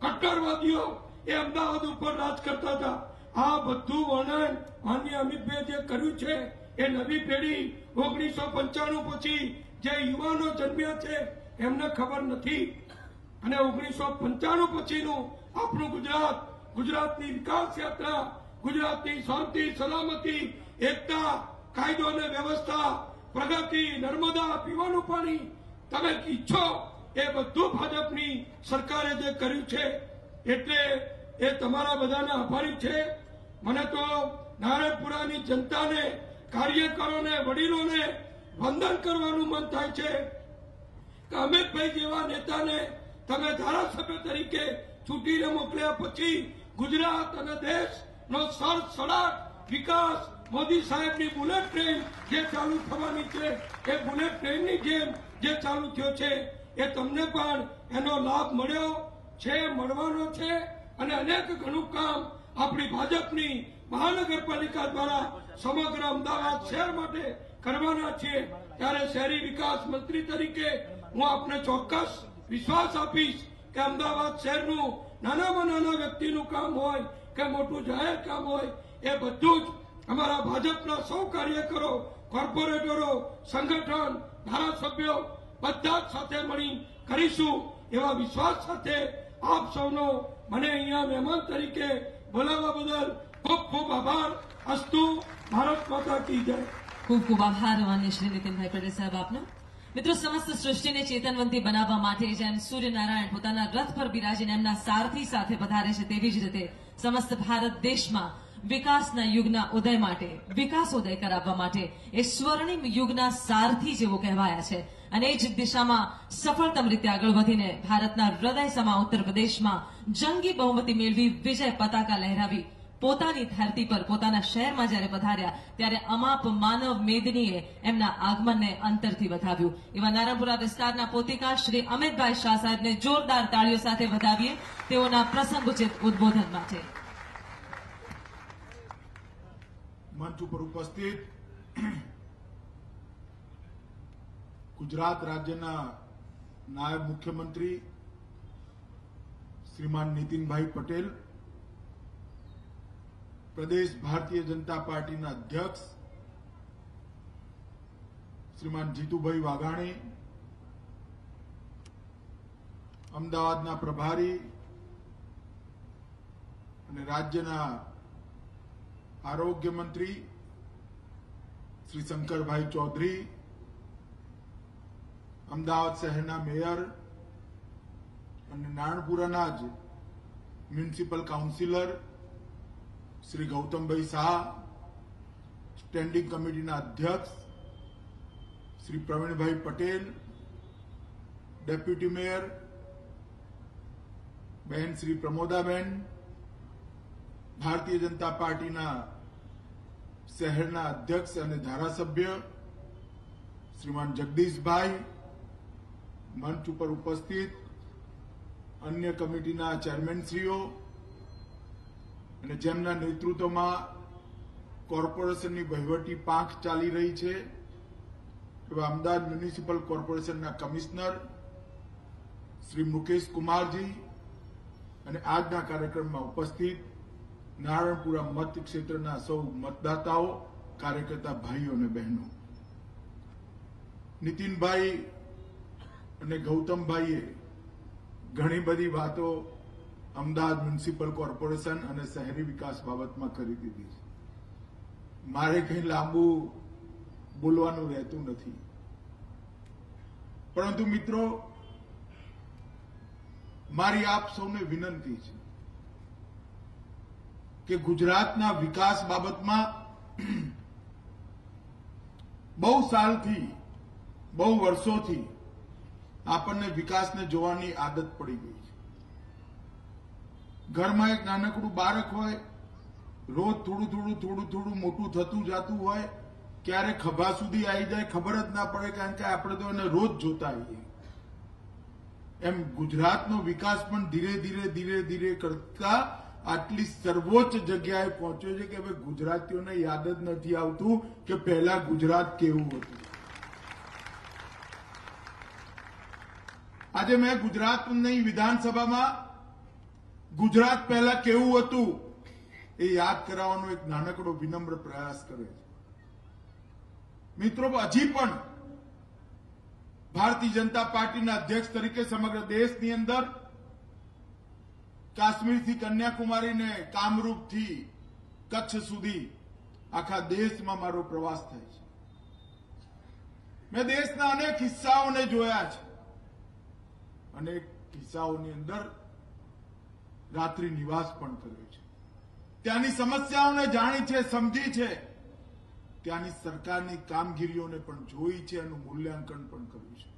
કટ્ટરવાદીઓ એ અમદાવાદ ઉપર રાજ કરતા હતા. આ બધું વર્ણન માનનીય અમિતભાઈ જે કર્યું છે એ નવી પેઢી 1995 પછી જે યુવાનો જન્મ્યા છે એમને ખબર નથી. અને 1995 પછીનું આપણું ગુજરાત, ગુજરાતની વિકાસ યાત્રા, ગુજરાતની શાંતિ, સલામતી, એકતા, કાયદો અને વ્યવસ્થા, પ્રગતિ, નર્મદા, પીવાનું પાણી તમે ઈચ્છો એ બધું ભાજપની સરકારે જે કર્યું છે. એટલે એ તમારા બધાના આભારી છે. મને તો નારણપુરાની જનતાને, કાર્યકરોને, વડીલોને વંદન કરવાનું મન થાય છે કે અમિતભાઈ જેવા નેતાને તમે ધારાસભ્ય તરીકે ચૂંટીને મોકલ્યા પછી ગુજરાત અને દેશનો સડસડાટ વિકાસ, મોદી સાહેબની બુલેટ ટ્રેન જે ચાલુ થવાની છે એ બુલેટ ટ્રેનની જેમ જે ચાલુ થયો છે એ તમને પણ એનો લાભ મળ્યો છે, મળવાનો છે. અને અનેક ઘણું કામ આપણી ભાજપની મહાનગરપાલિકા દ્વારા સમગ્ર અમદાવાદ શહેર માટે કરવાના છે. ત્યારે શહેરી વિકાસ મંત્રી તરીકે હું આપને ચોક્કસ વિશ્વાસ આપીશ કે અમદાવાદ શહેરનું નાનામાં નાના વ્યક્તિનું કામ હોય કે મોટું જાહેર કામ હોય એ બધું જ અમારા ભાજપના સૌ કાર્યકરો, કોર્પોરેટરો, સંગઠન, ધારાસભ્યો બધા જ સાથે મળી કરીશું એવા વિશ્વાસ સાથે આપ સૌનો મને અહીંયા મહેમાન તરીકે બોલાવવા બદલ ખૂબ ખૂબ આભાર. અસ્તુ. ભારત માતા કી જય. ખૂબ ખૂબ આભાર માન્ય શ્રી નીતિનભાઈ પટેલ સાહેબ આપનો. મિત્રો, સમસ્ત સૃષ્ટિને ચેતનવંતી બનાવવા માટે જેમ સૂર્યનારાયણ પોતાના રથ પર બિરાજીને એમના સારથી સાથે પધારે છે, તેવી જ રીતે સમસ્ત ભારત દેશમાં વિકાસના યુગના ઉદય માટે, વિકાસ ઉદય કરાવવા માટે એ સ્વર્ણિમ યુગના સારથી જેવો કહેવાયા છે. અને એ જ દિશામાં સફળતમ રીતે આગળ વધીને ભારતના હૃદય સમા ઉત્તર પ્રદેશમાં જંગી બહુમતી મેળવી વિજય પતાકા લહેરાવી પોતાની ધરતી પર, પોતાના શહેરમાં જ્યારે પધાર્યા ત્યારે અમાપ માનવ મેદનીએ એમના આગમનને અંતરથી વધાવ્યું. એવા નારણપુરા વિસ્તારના પોતિકા શ્રી અમિતભાઈ શાહ સાહેબને જોરદાર તાળીઓ સાથે વધાવીએ તેઓના પ્રસંગોચિત ઉદબોધન માટે. મંચ ઉપર ઉપસ્થિત ગુજરાત રાજ્યના નાયબ મુખ્યમંત્રી શ્રીમાન નીતિનભાઈ પટેલ, પ્રદેશ ભારતીય જનતા પાર્ટીના અધ્યક્ષ શ્રીમાન જીતુભાઈ વાઘાણી, અમદાવાદના પ્રભારી અને રાજ્યના આરોગ્ય મંત્રી શ્રી શંકરભાઈ ચૌધરી, અમદાવાદ શહેરના મેયર અને નારણપુરાના જ municipal councillor Shri Gautambhai Shah, standing કમિટીના અધ્યક્ષ શ્રી પ્રવીણભાઈ પટેલ, ડેપ્યુટી મેયર બહેન શ્રી પ્રમોદાબેન, ભારતીય જનતા પાર્ટીના શહેરના અધ્યક્ષ અને ધારાસભ્ય શ્રીમાન જગદીશભાઈ, મંચ ઉપર ઉપસ્થિત અન્ય કમિટીના ચેરમેનશ્રીઓ અને જેમના નેતૃત્વમાં કોર્પોરેશનની વહીવટી પાંખ ચાલી રહી છે એવા અમદાવાદ મ્યુનિસિપલ કોર્પોરેશનના કમિશનર શ્રી મુકેશ કુમારજી અને આજના કાર્યક્રમમાં ઉપસ્થિત નારણપુરા મત ક્ષેત્રના સૌ મતદાતાઓ, કાર્યકર્તા ભાઈઓ અને બહેનો, નીતિનભાઈ અને ગૌતમભાઈએ ઘણી બધી વાતો અમદાવાદ મ્યુનિસિપલ કોર્પોરેશન અને શહેરી વિકાસ બાબતમાં કરી દીધી છે. મારે કંઈ લાંબુ બોલવાનું રહેતું નથી, પરંતુ મિત્રો, મારી આપ સૌને વિનંતી છે કે ગુજરાતના વિકાસ બાબતમાં બહુ સાલથી, બહુ વર્ષોથી આપણને વિકાસને જોવાની આદત પડી ગઈ છે. ઘરમાં એક નાનકડું બાળક હોય, રોજ થોડું મોટું થતું જતું હોય, ક્યારે ખભા સુધી આવી જાય ખબર જ ના પડે, કારણ કે આપણે તો એને રોજ જોતા આવીએ. એમ ગુજરાતનો વિકાસ પણ ધીરે ધીરે કરતા આટલી સર્વોચ્ચ જગ્યાએ પહોંચ્યો છે કે હવે ગુજરાતીઓને યાદ જ નથી આવતું કે પહેલા ગુજરાત કેવું હતું. આજે મેં ગુજરાતની વિધાનસભામાં ગુજરાત પહેલા કેવું હતું એ યાદ કરાવવાનો એક નાનકડો વિનમ્ર પ્રયાસ કર્યો છે. મિત્રો, હજી પણ ભારતીય જનતા પાર્ટીના અધ્યક્ષ તરીકે સમગ્ર દેશની અંદર કાશ્મીરથી કન્યાકુમારીને કામરૂપથી કચ્છ સુધી આખા દેશમાં મારો પ્રવાસ થાય છે. મેં દેશના અનેક હિસ્સાઓને જોયા છે. અનેક કિસ્સાઓની અંદર રાત્રિ નિવાસ પણ કર્યો છે. ત્યાંની સમસ્યાઓને જાણી છે, સમજી છે. ત્યાંની સરકારની કામગીરીઓને પણ જોઈ છે, એનું મૂલ્યાંકન પણ કર્યું છે.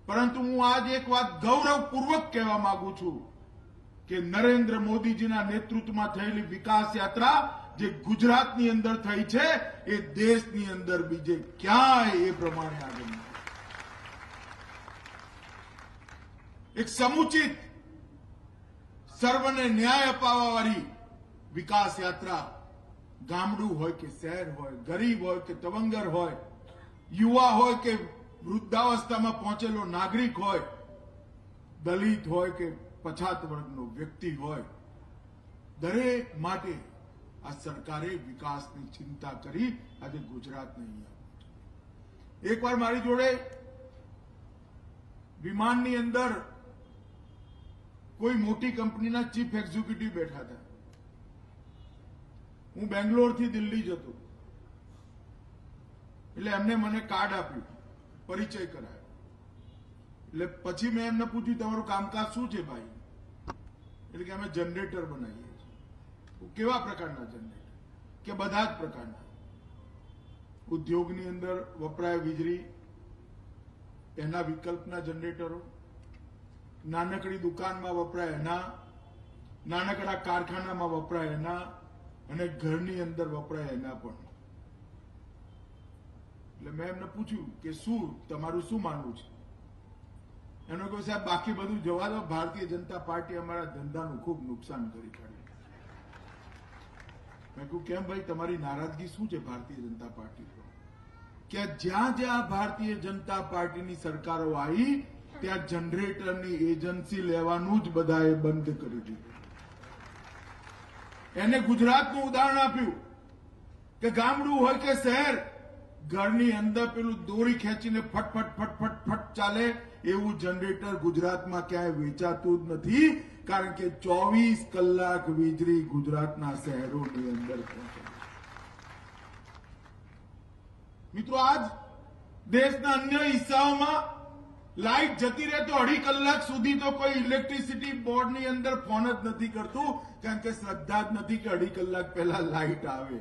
પરંતુ હું આજ એક વાત ગૌરવપૂર્વક કહેવા માંગુ છું કે નરેન્દ્ર મોદીજીના નેતૃત્વમાં થયેલી વિકાસ યાત્રા જે ગુજરાતની અંદર થઈ છે એ દેશની અંદર બીજે ક્યાંય એ પ્રમાણે આગળ નથી. એક સમુચિત, સર્વને ન્યાય અપાવવા વાળી વિકાસ યાત્રા, ગામડું હોય કે શહેર હોય, ગરીબ હોય કે તવંગર હોય, યુવા હોય કે વૃદ્ધાવસ્થામાં પહોંચેલો નાગરિક હોય, દલિત હોય કે પછાત વર્ગનો વ્યક્તિ હોય, દરેક માટે આ સરકારે વિકાસની ચિંતા કરી આજે ગુજરાતને અહીંયા. એકવાર મારી જોડે વિમાનની અંદર કોઈ મોટી કંપનીના ચીફ એક્ઝિક્યુટિવ બેઠા હતા. હું બેંગ્લોરથી દિલ્હી જતો, એટલે એમને મને કાર્ડ આપ્યું, પરિચય કરાયો. એટલે પછી મેં એમને પૂછ્યું, તમારું કામકાજ શું છે ભાઈ? એટલે કે અમે જનરેટર બનાવીએ છીએ. કેવા પ્રકારના જનરેટર? કે બધા જ પ્રકારના. ઉદ્યોગની અંદર વપરાય વીજળી એના વિકલ્પના જનરેટરો, નાનકડી દુકાનમાં વપરાય એના, નાનકડા કારખાનામાં વપરાય એના, અને ઘરની અંદર વપરાય એના પણ. એટલે મેં એમને પૂછ્યું કે શું તમારું શું માનવું છે? એનો કહ્યું, સાહેબ બાકી બધું જવા દો, ભારતીય જનતા પાર્ટી અમારા ધંધાનું ખૂબ નુકસાન કરી કાઢ્યું. મેં કહ્યું કેમ ભાઈ, તમારી નારાજગી શું છે ભારતીય જનતા પાર્ટી પર? કે જ્યાં જ્યાં ભારતીય જનતા પાર્ટીની સરકારો આવી ત્યાં જનરેટરની એજન્સી લેવાનું જ બધાએ બંધ કરી દીધું. એને ગુજરાતનું ઉદાહરણ આપ્યું કે ગામડું હોય કે શહેર, ઘરની અંદર પેલું દોરી ખેંચીને ફટ ચાલે એવું જનરેટર ગુજરાતમાં ક્યાંય વેચાતું જ નથી, કારણ કે 24 કલાક વીજળી ગુજરાતના શહેરોની અંદર પહોંચે. મિત્રો, આજ દેશના અન્ય હિસ્સાઓમાં લાઇટ જતી રહે તો 2.5 કલાક સુધી તો કોઈ ઇલેક્ટ્રિસિટી બોર્ડની અંદર ફોન જ નથી કરતું, કારણ કે શ્રદ્ધા જ નથી કે 2.5 કલાક પહેલા લાઇટ આવે.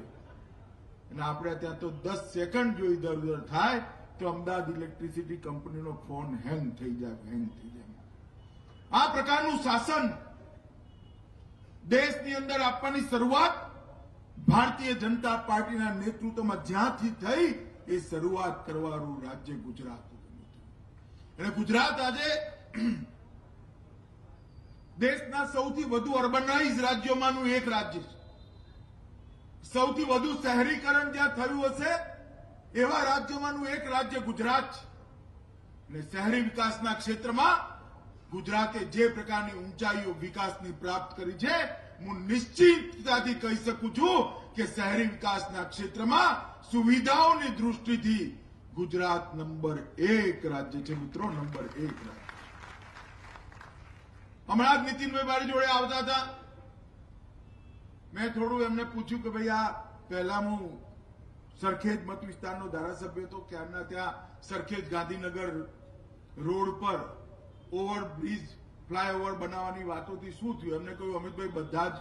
અને આપણે ત્યાં તો 10 સેકન્ડ જો ઇધર ઉધર થાય તો અમદાવાદ ઇલેક્ટ્રિસિટી કંપનીનો ફોન હેંગ થઈ જાય. આ પ્રકારનું શાસન દેશની અંદર આપવાની શરૂઆત ભારતીય જનતા પાર્ટીના નેતૃત્વમાં જ્યાંથી થઈ એ શરૂઆત કરવાનું રાજ્ય ગુજરાત. અને ગુજરાત આજે દેશના સૌથી વધુ અર્બનાઇઝ રાજ્યોમાંનું એક રાજ્ય છે. સૌથી વધુ શહેરીકરણ જ્યાં થયું હશે એવા રાજ્યોમાંનું એક રાજ્ય ગુજરાત છે. અને શહેરી વિકાસના ક્ષેત્રમાં ગુજરાતે જે પ્રકારની ઊંચાઈઓ વિકાસની પ્રાપ્ત કરી છે, હું નિશ્ચિતતાથી કહી શકું છું કે શહેરી વિકાસના ક્ષેત્રમાં સુવિધાઓની દૃષ્ટિથી ગુજરાત નંબર 1 રાજ્ય છે મિત્રો, નંબર 1 રાજ્ય. હમણાં જ નીતિનભાઈ મારી જોડે આવતા હતા. મેં થોડું એમને પૂછ્યું કે ભાઈ આ પહેલા હું સરખેજ મત વિસ્તારનો ધારાસભ્ય હતો, ક્યારના ત્યાં સરખેજ ગાંધીનગર રોડ પર ઓવરબ્રિજ ફ્લાયઓવર બનાવવાની વાતોથી શું થયું? એમને કહ્યું અમિતભાઈ બધા જ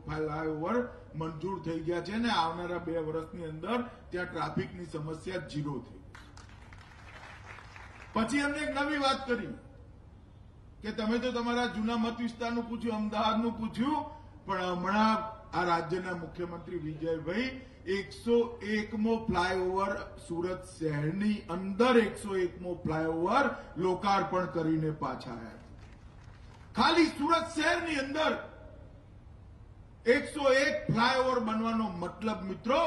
ફ્લાયઓવર મંજૂર થઈ ગયા છે ને આવનારા 2 વર્ષની અંદર ત્યાં ટ્રાફિકની સમસ્યા 0 થઈ. પછી એમને એક નવી વાત કરી કે તમે તો તમારા જૂના મત વિસ્તારનું પૂછ્યું, અમદાવાદનું પૂછ્યું, પણ હમણાં આ રાજ્યના મુખ્યમંત્રી વિજયભાઈ 101મો ફ્લાયઓવર સુરત શહેરની અંદર 101મો ફ્લાયઓવર લોકાર્પણ કરીને પાછા આવ્યા. ખાલી સુરત શહેરની અંદર 101 ફ્લાયઓવર બનવાનો મતલબ મિત્રો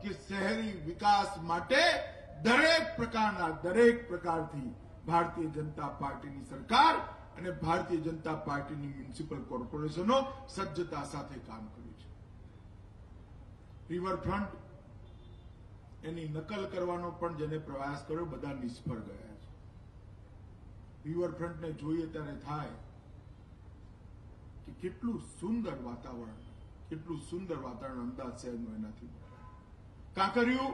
કે શહેરી વિકાસ માટે દરેક પ્રકારથી ભારતીય જનતા પાર્ટીની સરકાર અને ભારતીય જનતા પાર્ટીની મ્યુનિસિપલ કોર્પોરેશનો સજ્જતા સાથે કામ કર્યું છે. રિવરફ્રન્ટ એની નકલ કરવાનો પણ જેને પ્રયાસ કર્યો બધા નિષ્ફળ ગયા છે. રિવરફ્રન્ટને જોઈએ ત્યારે થાય કે કેટલું સુંદર વાતાવરણ અમદાવાદ શહેરનું એનાથી. કાંકરિયું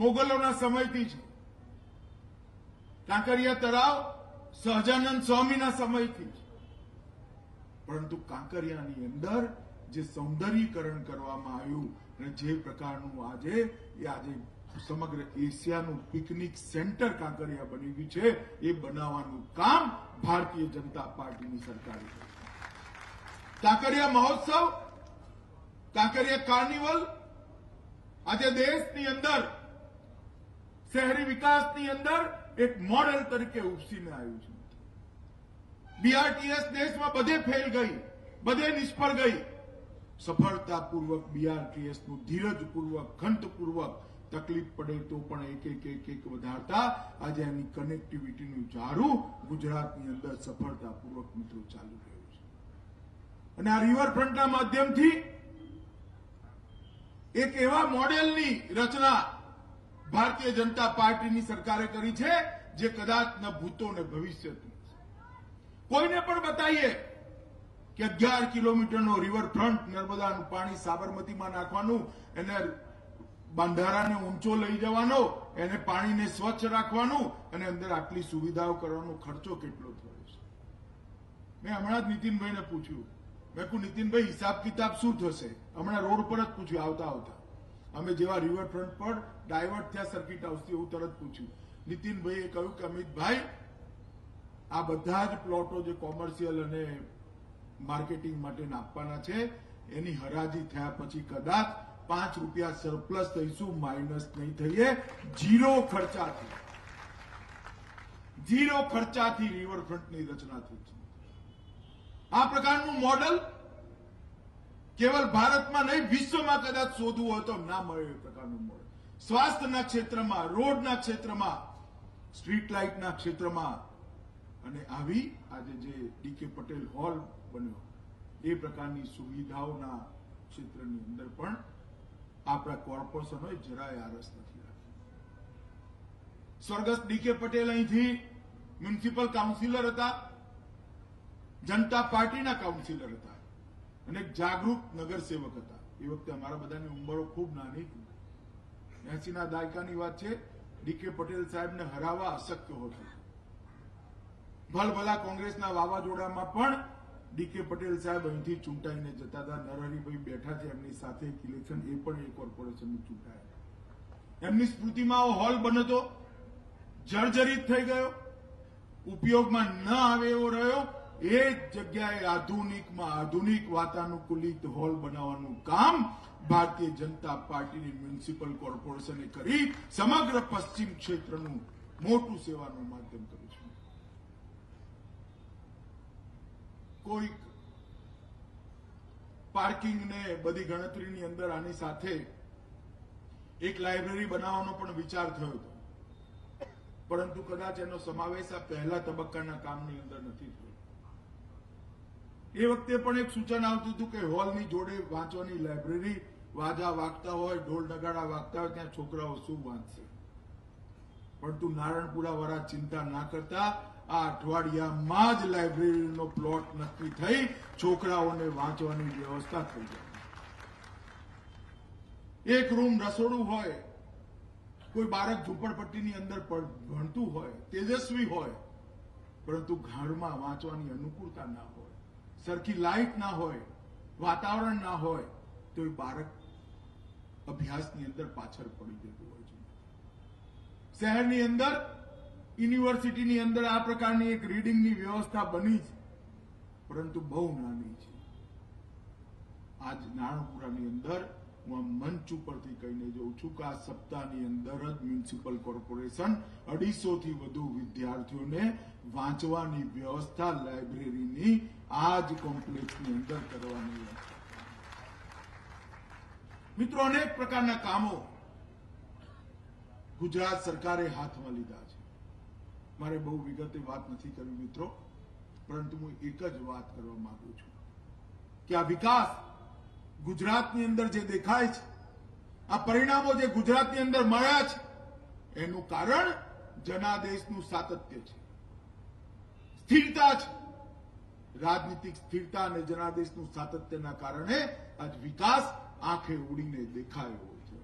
મોગલોના સમયથી છે. કાંકરિયા તળાવ સહજાનંદ સ્વામીના સમયથી છે. પરંતુ કાંકરિયાની અંદર જે સૌંદર્યીકરણ કરવામાં આવ્યું અને જે પ્રકારનું આજે સમગ્ર એશિયાનું પિકનિક સેન્ટર કાંકરિયા બની ગયું છે, એ બનાવવાનું કામ ભારતીય જનતા પાર્ટીની સરકારે કર્યું. કાંકરિયા મહોત્સવ, કાંકરિયા કાર્નિવલ આજે દેશની અંદર શહેરી વિકાસની અંદર એક મોડેલ તરીકે ઉપસીને આવ્યું છે. બીઆરટીએસ દેશમાં બધે ફેલ ગઈ, બધે નિષ્ફળ ગઈ. સફળતાપૂર્વક બીઆરટીએસનું ધીરજપૂર્વક, ખંતપૂર્વક તકલીફ પડે તો પણ એક વધારતા આજે એની કનેક્ટિવિટીનું ઝાડું ગુજરાતની અંદર સફળતાપૂર્વક મિત્રો ચાલુ રહ્યું છે. અને આ રિવરફ્રન્ટના માધ્યમથી એક એવા મોડેલની રચના ભારતીય જનતા પાર્ટીની સરકારે કરી છે જે કદાચ ન ભૂતો ને ભવિષ્યથી. કોઈને પણ બતાવીએ કે 11 કિલોમીટરનો રિવરફ્રન્ટ, નર્મદાનું પાણી સાબરમતીમાં નાખવાનું, એને બંધારાને ઊંચો લઈ જવાનો, એને પાણીને સ્વચ્છ રાખવાનું અને અંદર આટલી સુવિધાઓ કરવાનો ખર્ચો કેટલો થયો છે. મેં હમણાં જ નીતિનભાઈને પૂછ્યું, મેં કહ્યું નીતિનભાઈ હિસાબ કિતાબ શું થશે? હમણાં રોડ પર જ પૂછ્યું આવતા અમે જેવા રિવરફ્રન્ટ પર ડાયવર્ટ થયા સર્કિટ હાઉસથી, એવું તરત પૂછ્યું. નીતિનભાઈએ કહ્યું કે અમિતભાઈ આ બધા જ પ્લોટો જે કોમર્શિયલ અને માર્કેટિંગ માટે આપવાના છે એની હરાજી થયા પછી કદાચ 5 રૂપિયા સરપ્લસ થઈશું, માઇનસ નહીં થઈએ. 0 ખર્ચાથી રિવરફ્રન્ટની રચના થઈ છે. આ પ્રકારનું મોડલ કેવલ ભારતમાં નહીં વિશ્વમાં કદાચ શોધવું હોય તો ના મળે એ પ્રકારનું મોડલ. સ્વાસ્થ્યના ક્ષેત્રમાં, રોડના ક્ષેત્રમાં, સ્ટ્રીટ લાઇટના ક્ષેત્રમાં અને આવી આજે જે ડીકે પટેલ હોલ બન્યો એ પ્રકારની સુવિધાઓના ક્ષેત્રની અંદર પણ આપણા કોર્પોરેશનોએ જરાય આરસ નથી રાખી. સ્વર્ગસ્થ ડીકે પટેલ અહીંથી મ્યુનિસિપલ કાઉન્સિલર હતા, જનતા પાર્ટીના કાઉન્સિલર હતા અને એક જાગૃત નગરસેવક હતા. એ વખતે અમારા બધાની ઉંમરો ખૂબ નાની હતી. 80ના દાયકાની વાત છે. ડીકે પટેલ સાહેબને હરાવવા અશક્ય હતું. ભલભલા કોંગ્રેસના વાવાઝોડામાં પણ ડીકે પટેલ સાહેબ અહીંથી ચૂંટાઈને જતા હતા. નરહરિભાઈ બેઠા છે એમની સાથે એક ઇલેક્શન, એ પણ એ કોર્પોરેશનનું ચૂંટાયા. એમની સ્મૃતિમાં હોલ બનતો જર્જરિત થઈ ગયો, ઉપયોગમાં ન આવે એવો રહ્યો. એ જ જગ્યાએ આધુનિકમાં આધુનિક વાતાનુકૂલિત હોલ બનાવવાનું કામ ભારતીય જનતા પાર્ટીની મ્યુનિસિપલ કોર્પોરેશને કરી સમગ્ર પશ્ચિમ ક્ષેત્રનું મોટું સેવાનું માધ્યમ કર્યું છે. કોઈક પાર્કિંગ ને બધી ગણતરીની અંદર આની સાથે એક લાઇબ્રેરી બનાવવાનો પણ વિચાર થયો હતો. પરંતુ કદાચ એનો સમાવેશ આ પહેલા તબક્કાના કામની અંદર નથી થયો. એ વખતે પણ એક સૂચન આવતું હતું કે હોલની જોડે વાંચવાની લાઇબ્રેરી, વાજા વાગતા હોય, ઢોલ નગાડા વાગતા હોય, ત્યાં છોકરાઓ શું વાંચશે? પરંતુ નારણપુરા વાળા ચિંતા ના કરતા આ અઠવાડિયામાં જ લાઇબ્રેરીનો પ્લોટ નક્કી થઈ છોકરાઓને વાંચવાની વ્યવસ્થા થઈ જાય. એક રૂમ રસોડું હોય, કોઈ બાળક ઝૂંપડપટ્ટીની અંદર ભણતું હોય, તેજસ્વી હોય, પરંતુ ઘરમાં વાંચવાની અનુકૂળતા ના હોય, સરખી લાઇટ ના હોય, વાતાવરણ ના હોય, તો એ બાળક અભ્યાસની અંદર પાછળ પડી જતું હોય છે. શહેરની અંદર, યુનિવર્સિટીની અંદર આ પ્રકારની એક રીડિંગની વ્યવસ્થા બની છે, પરંતુ બહુ નાની છે. આજ નારણપુરાની અંદર હું આ મંચ ઉપરથી કહીને જોઉં છું કે આ સપ્તાહની અંદર જ મ્યુનિસિપલ કોર્પોરેશન 250 થી વધુ વિદ્યાર્થીઓને વાંચવાની વ્યવસ્થા લાઇબ્રેરીની આ જ કોમ્પ્લેક્સની અંદર કરવાની છે. મિત્રો, અનેક પ્રકારના કામો ગુજરાત સરકારે હાથમાં લીધા છે. મારે બહુ વિગતે વાત નથી કરવી મિત્રો, પરંતુ હું એક જ વાત કરવા માંગુ છું કે આ વિકાસ ગુજરાતની અંદર જે દેખાય છે, આ પરિણામો જે ગુજરાતની અંદર મળ્યા છે, એનું કારણ જનાદેશનું સાતત્ય છે, સ્થિરતા છે. રાજનીતિક સ્થિરતા અને જનાદેશનું સાતત્યના કારણે આજ વિકાસ આંખે ઉડીને દેખાયો છે.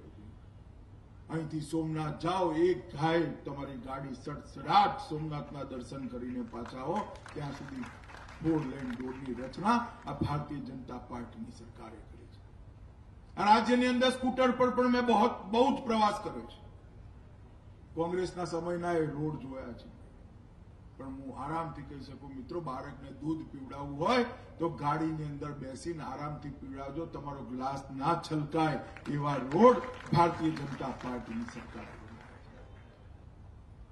અહીંથી સોમનાથ જાઓ, એક ઘાય તમારી ગાડી સડસડાટ સોમનાથના દર્શન કરીને પાછા આવો, ત્યાં સુધી 4 લેન રોડની રચના આ ભારતીય જનતા પાર્ટીની સરકારે કરી છે. આ રાજ્યની અંદર સ્કૂટર પર પણ મેં બહુ જ પ્રવાસ કર્યો છે. કોંગ્રેસના સમયના એ રોડ જોયા છે, પણ હું આરામથી કહી શકું મિત્રો, બાળકને દૂધ પીવડાવવું હોય તો ગાડીની અંદર બેસીને આરામથી પીવડાવજો, તમારો ગ્લાસ ના છલકાય એવા રોડ ભારતીય જનતા પાર્ટીની સરકારે બનાવ્યા છે.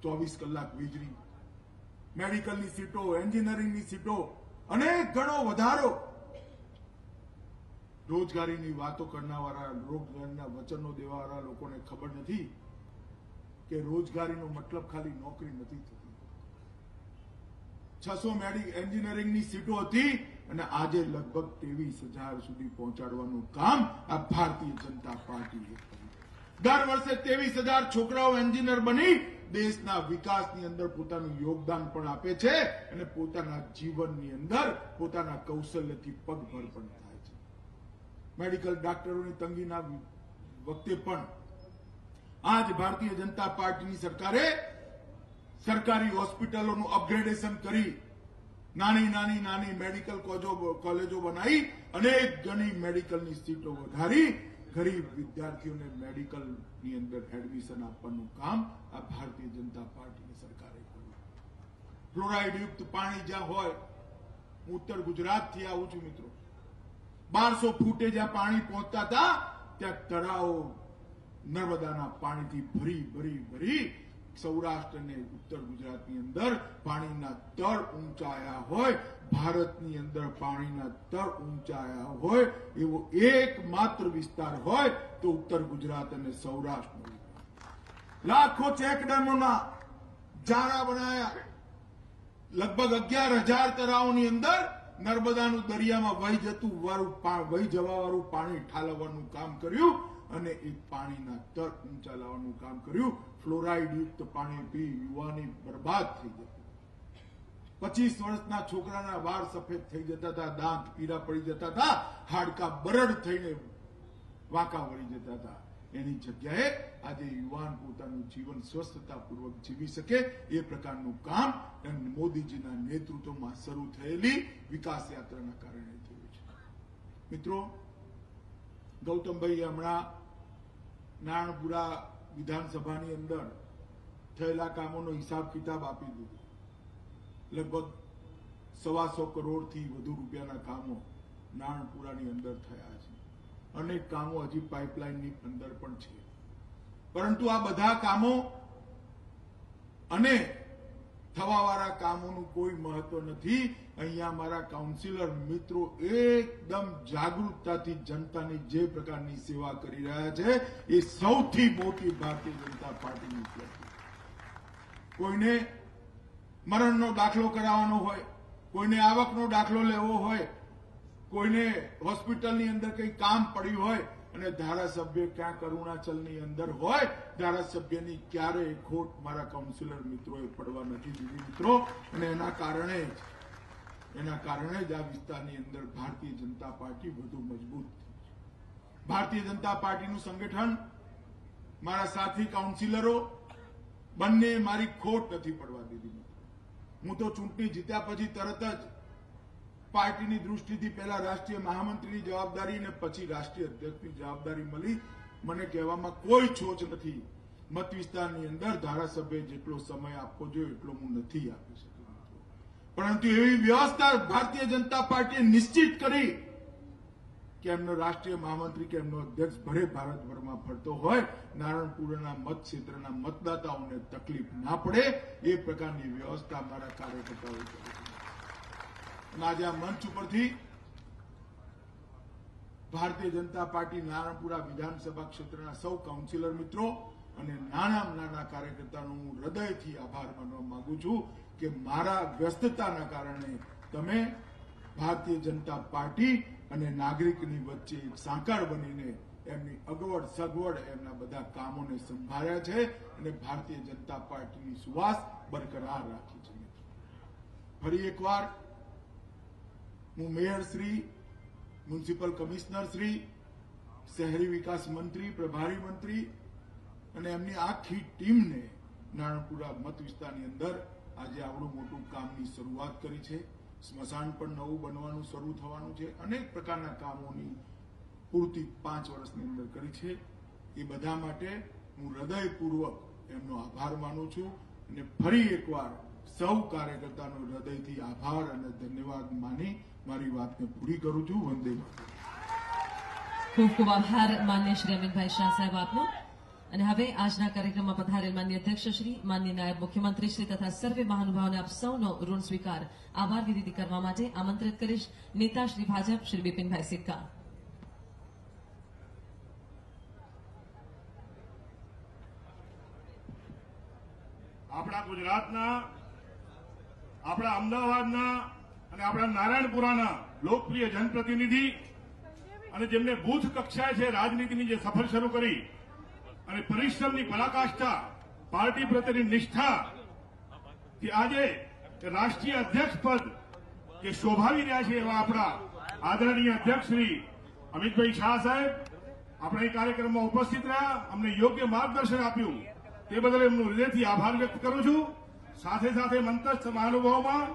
24 કલાક વીજળી, મેડિકલની સીટો, એન્જિનિયરિંગની સીટો, અનેક ગણો વધારો. રોજગારીની વાતો કરનારા, રોજગારીના વચનો દેવાવાળા લોકોને ખબર નથી કે રોજગારીનો મતલબ ખાલી નોકરી નથી થતી. 600 એન્જિનિયરિંગની સીટો હતી અને આજે લગભગ 23,000 સુધી પહોંચાડવાનું કામ આ ભારતીય જનતા પાર્ટીએ કર્યું. દર વર્ષે 23,000 છોકરાઓ એન્જિનિયર બની દેશના વિકાસની અંદર પોતાનું યોગદાન પણ આપે છે અને પોતાના જીવનની અંદર પોતાના કૌશલ્યથી પગભર પણ થાય છે. મેડિકલ ડોક્ટરોની તંગીના વખતે પણ આજ ભારતીય જનતા પાર્ટીની સરકારે સરકારી હોસ્પિટલોનું અપગ્રેડેશન કરી નાની મેડિકલ કોલેજો બનાવી અનેક ગણી મેડિકલની સીટો વધારી ગરીબ વિદ્યાર્થીઓને મેડિકલની અંદર એડમિશન આપવાનું કામ આ ભારતીય જનતા પાર્ટીની સરકારે કર્યું. ફ્લોરાઇડ યુક્ત પાણી જ્યાં હોય, હું ઉત્તર ગુજરાતથી આવું છું મિત્રો, 1200 ફૂટે જ્યાં પાણી પહોંચતા હતા ત્યાં તળાવો નર્મદાના પાણીથી ભરી સૌરાષ્ટ્ર અને ઉત્તર ગુજરાતની અંદર પાણીના તળ ઊંચાયા હોય, ભારતની અંદર પાણીના તળ ઊંચાયા હોય એવો એકમાત્ર વિસ્તાર હોય તો ઉત્તર ગુજરાત અને સૌરાષ્ટ્રનો. લાખો ચેકડેમોના જાળા બનાયા, લગભગ 11,000 તળાવોની અંદર નર્મદાનું દરિયામાં વહી જવા વાળું પાણી ઠાલવવાનું કામ કર્યું અને એ પાણીના તળ ઊંચા લાવવાનું કામ કર્યું. ફ્લોરાઇડ યુક્ત પાણી પી યુવાની બરબાદ થઈ જતી. 25 વર્ષના છોકરાના વાળ સફેદ થઈ જતા હતા, દાંત પીળા પડી જતા હતા, હાડકા બરડ થઈને વાંકા વળી જતા હતા. એની જગ્યાએ આજે યુવાન પોતાનું જીવન સ્વસ્થતાપૂર્વક જીવી શકે એ પ્રકારનું કામ મોદીજીના નેતૃત્વમાં શરૂ થયેલી વિકાસ યાત્રાના કારણે થયું છે. મિત્રો, ગૌતમભાઈ હમણાં નારણપુરા વિધાનસભાની અંદર થયેલા કામોનો હિસાબ કિતાબ આપી દીધો. લગભગ 125 કરોડથી વધુ રૂપિયાના કામો નારણપુરાની અંદર થયા છે. અનેક કામો હજી પાઇપલાઇનની અંદર પણ છે, પરંતુ આ બધા કામો અને થવાવાળા કામોનું કોઈ મહત્વ નથી. અહીંયા મારા કાઉન્સિલર મિત્રો એકદમ જાગૃતતાથી જનતાની જે પ્રકારની સેવા કરી રહ્યા છે એ સૌથી મોટી ભારતીય જનતા પાર્ટીની ઉપલબ્ધિ. કોઈને મરણનો દાખલો કરાવવાનો હોય, કોઈને આવકનો દાખલો લેવો હોય, કોઈને હોસ્પિટલની અંદર કંઈ કામ પડ્યું હોય અને ધારાસભ્ય ક્યાંક અરુણાચલની અંદર હોય, ધારાસભ્યની ક્યારેય ખોટ મારા કાઉન્સિલર મિત્રોએ પડવા નથી દીધી મિત્રો. અને એના કારણે જ આ વિસ્તારની અંદર ભારતીય જનતા પાર્ટી વધુ મજબૂત થઈ છે. ભારતીય જનતા પાર્ટીનું સંગઠન, મારા સાથી કાઉન્સિલરો બંને મારી ખોટ નથી પડવા દીધી. હું તો ચૂંટણી જીત્યા પછી તરત જ પાર્ટીની દૃષ્ટિથી પહેલા રાષ્ટ્રીય મહામંત્રીની જવાબદારી અને પછી રાષ્ટ્રીય અધ્યક્ષની જવાબદારી મળી. મને કહેવામાં કોઈ છોચ નથી. મત વિસ્તારની અંદર ધારાસભ્ય જેટલો સમય આપવો જોઈએ એટલો હું નથી આપી શક્યો, પરંતુ એવી વ્યવસ્થા ભારતીય જનતા પાર્ટીએ નિશ્ચિત કરી કે એમનો રાષ્ટ્રીય મહામંત્રી કે એમનો અધ્યક્ષ ભરે ભારતભરમાં ફરતો હોય, નારણપુરના મત ક્ષેત્રના મતદાતાઓને તકલીફ ના પડે એ પ્રકારની વ્યવસ્થા મારા કાર્યકર્તાઓએ કરી. આજે આ મંચ ઉપરથી ભારતીય જનતા પાર્ટી નારણપુરા વિધાનસભા ક્ષેત્રના સૌ કાઉન્સિલર મિત્રો અને નાના કાર્યકર્તાનો હું હૃદયથી આભાર માનવા માંગુ છું કે મારા વ્યસ્તતાના કારણે તમે ભારતીય જનતા પાર્ટી અને નાગરિકની વચ્ચે એક સાંકળ બનીને એમની અગવડ સગવડ એમના બધા કામોને સંભાળ્યા છે અને ભારતીય જનતા પાર્ટીની સુવાસ બરકરાર રાખી છે. ફરી એકવાર હું મેયરશ્રી, મ્યુનિસિપલ કમિશનરશ્રી, શહેરી વિકાસ મંત્રી, પ્રભારી મંત્રી અને એમની આખી ટીમને નારણપુરા મત વિસ્તારની અંદર આજે આવડું મોટું કામની શરૂઆત કરી છે. સ્મશાન પણ નવું બનવાનું શરૂ થવાનું છે. અનેક પ્રકારના કામોની પૂર્તિ 5 વર્ષની અંદર કરી છે. એ બધા માટે હું હૃદયપૂર્વક એમનો આભાર માનું છું અને ફરી એકવાર સૌ કાર્યકર્તાનો હૃદયથી આભાર અને ધન્યવાદ માની મારી વાતને પૂરી કરું છું. વંદે માતરમ. ખૂબ ખૂબ આભાર માન્ય શ્રી અમિતભાઈ શાહ સાહેબ આપનો. અને હવે આજના કાર્યક્રમમાં પધારેલ માન્ય અધ્યક્ષશ્રી, માન્ય નાયબ મુખ્યમંત્રીશ્રી તથા સર્વે મહાનુભાવોને આપ સૌનો ઋણ સ્વીકાર આભાર વિધિ કરવા માટે આમંત્રિત કરીશ નેતા શ્રી ભાજપ શ્રી બિપિનભાઈ સિક્કા. આપણા ગુજરાતના, આપણા અમદાવાદના અને આપણા નારાયણપુરાના લોકપ્રિય જનપ્રતિનિધિ અને જેમને બૂથ કક્ષાએ છે રાજનીતિની જે સફર શરૂ કરી અને પરિશ્રમની પરાકાષ્ઠા, પાર્ટી પ્રત્યેની નિષ્ઠા કે આજે રાષ્ટ્રીય અધ્યક્ષ પદ જે શોભાવી રહ્યા છે એવા આપણા આદરણીય અધ્યક્ષ શ્રી અમિતભાઈ શાહ સાહેબ આપણા એ કાર્યક્રમમાં ઉપસ્થિત રહ્યા, અમને યોગ્ય માર્ગદર્શન આપ્યું, તે બદલ એમનો હૃદયથી આભાર વ્યક્ત કરું છું. સાથે સાથે મંતસ્થ મહાનુભાવોમાં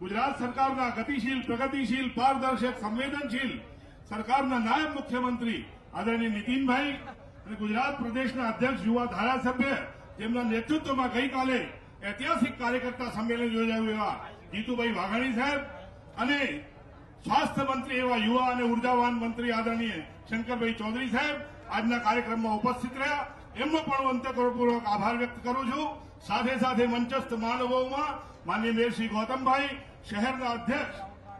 ગુજરાત સરકારના ગતિશીલ, પ્રગતિશીલ, પારદર્શક, સંવેદનશીલ સરકારના નાયબ મુખ્યમંત્રી આદરણીય નીતિનભાઈ અને ગુજરાત પ્રદેશના અધ્યક્ષ યુવા ધારાસભ્ય જેમના નેતૃત્વમાં ગઈકાલે ઐતિહાસિક કાર્યકર્તા સંમેલન યોજાયું એવા જીતુભાઈ વાઘાણી સાહેબ અને સ્વાસ્થ્ય મંત્રી એવા યુવા અને ઉર્જાવાન મંત્રી આદરણીય શંકરભાઈ ચૌધરી સાહેબ આજના કાર્યક્રમમાં ઉપસ્થિત રહ્યા. એમનો પણ અંતઃકરણપૂર્વક આભાર વ્યક્ત કરું છું. સાથે સાથે મંચસ્થ મહાનુભાવોમાં માનનીય મેયર શ્રી ગૌતમભાઈ, શહેરના અધ્યક્ષ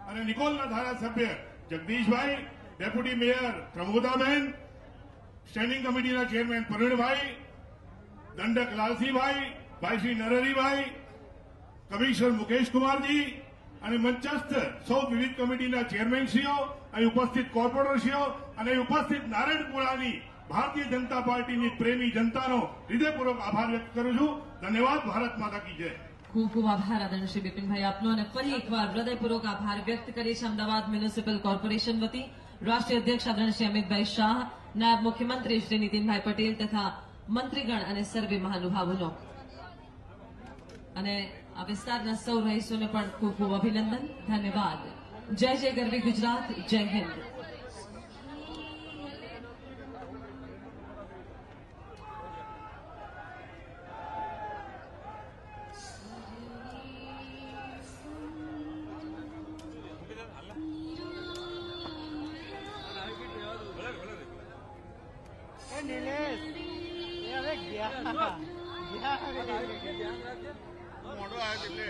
અને નિકોલના ધારાસભ્ય જગદીશભાઈ, ડેપ્યુટી મેયર પ્રમોદાબેન, સ્ટેન્ડિંગ કમિટીના ચેરમેન પ્રવીણભાઈ, દંડક લાલસિંહભાઈ, ભાઈ શ્રી નરહરીભાઈ, કમિશનર મુકેશકુમારજી અને મંચસ્થ સૌ વિવિધ કમિટીના ચેરમેનશ્રીઓ, અહીં ઉપસ્થિત કોર્પોરેટરશ્રીઓ અને ઉપસ્થિત નારાયણપુરાની ભારતીય જનતા પાર્ટીની પ્રેમી જનતાનો હૃદયપૂર્વક આભાર વ્યક્ત કરું છું. ધન્યવાદ. ભારત માતા કી જય. ખૂબ ખૂબ આભાર આદરણીય શ્રી બિપિનભાઈ આપનો. અને ફરી એકવાર હૃદયપૂર્વક આભાર વ્યક્ત કરીએ છીએ અમદાવાદ મ્યુનિસિપલ કોર્પોરેશન વતી રાષ્ટ્રીય અધ્યક્ષ આદરણીય શ્રી અમિતભાઈ શાહ, નાયબ મુખ્યમંત્રી શ્રી નીતિનભાઈ પટેલ તથા મંત્રીગણ અને સર્વે મહાનુભાવોનો. અને આ વિસ્તારના સૌ રહીશોને પણ ખૂબ ખૂબ અભિનંદન, ધન્યવાદ. જય જય ગરવી ગુજરાત, જય હિન્દ. નિલેશ એ હવે ગયા મોટો આવે એટલે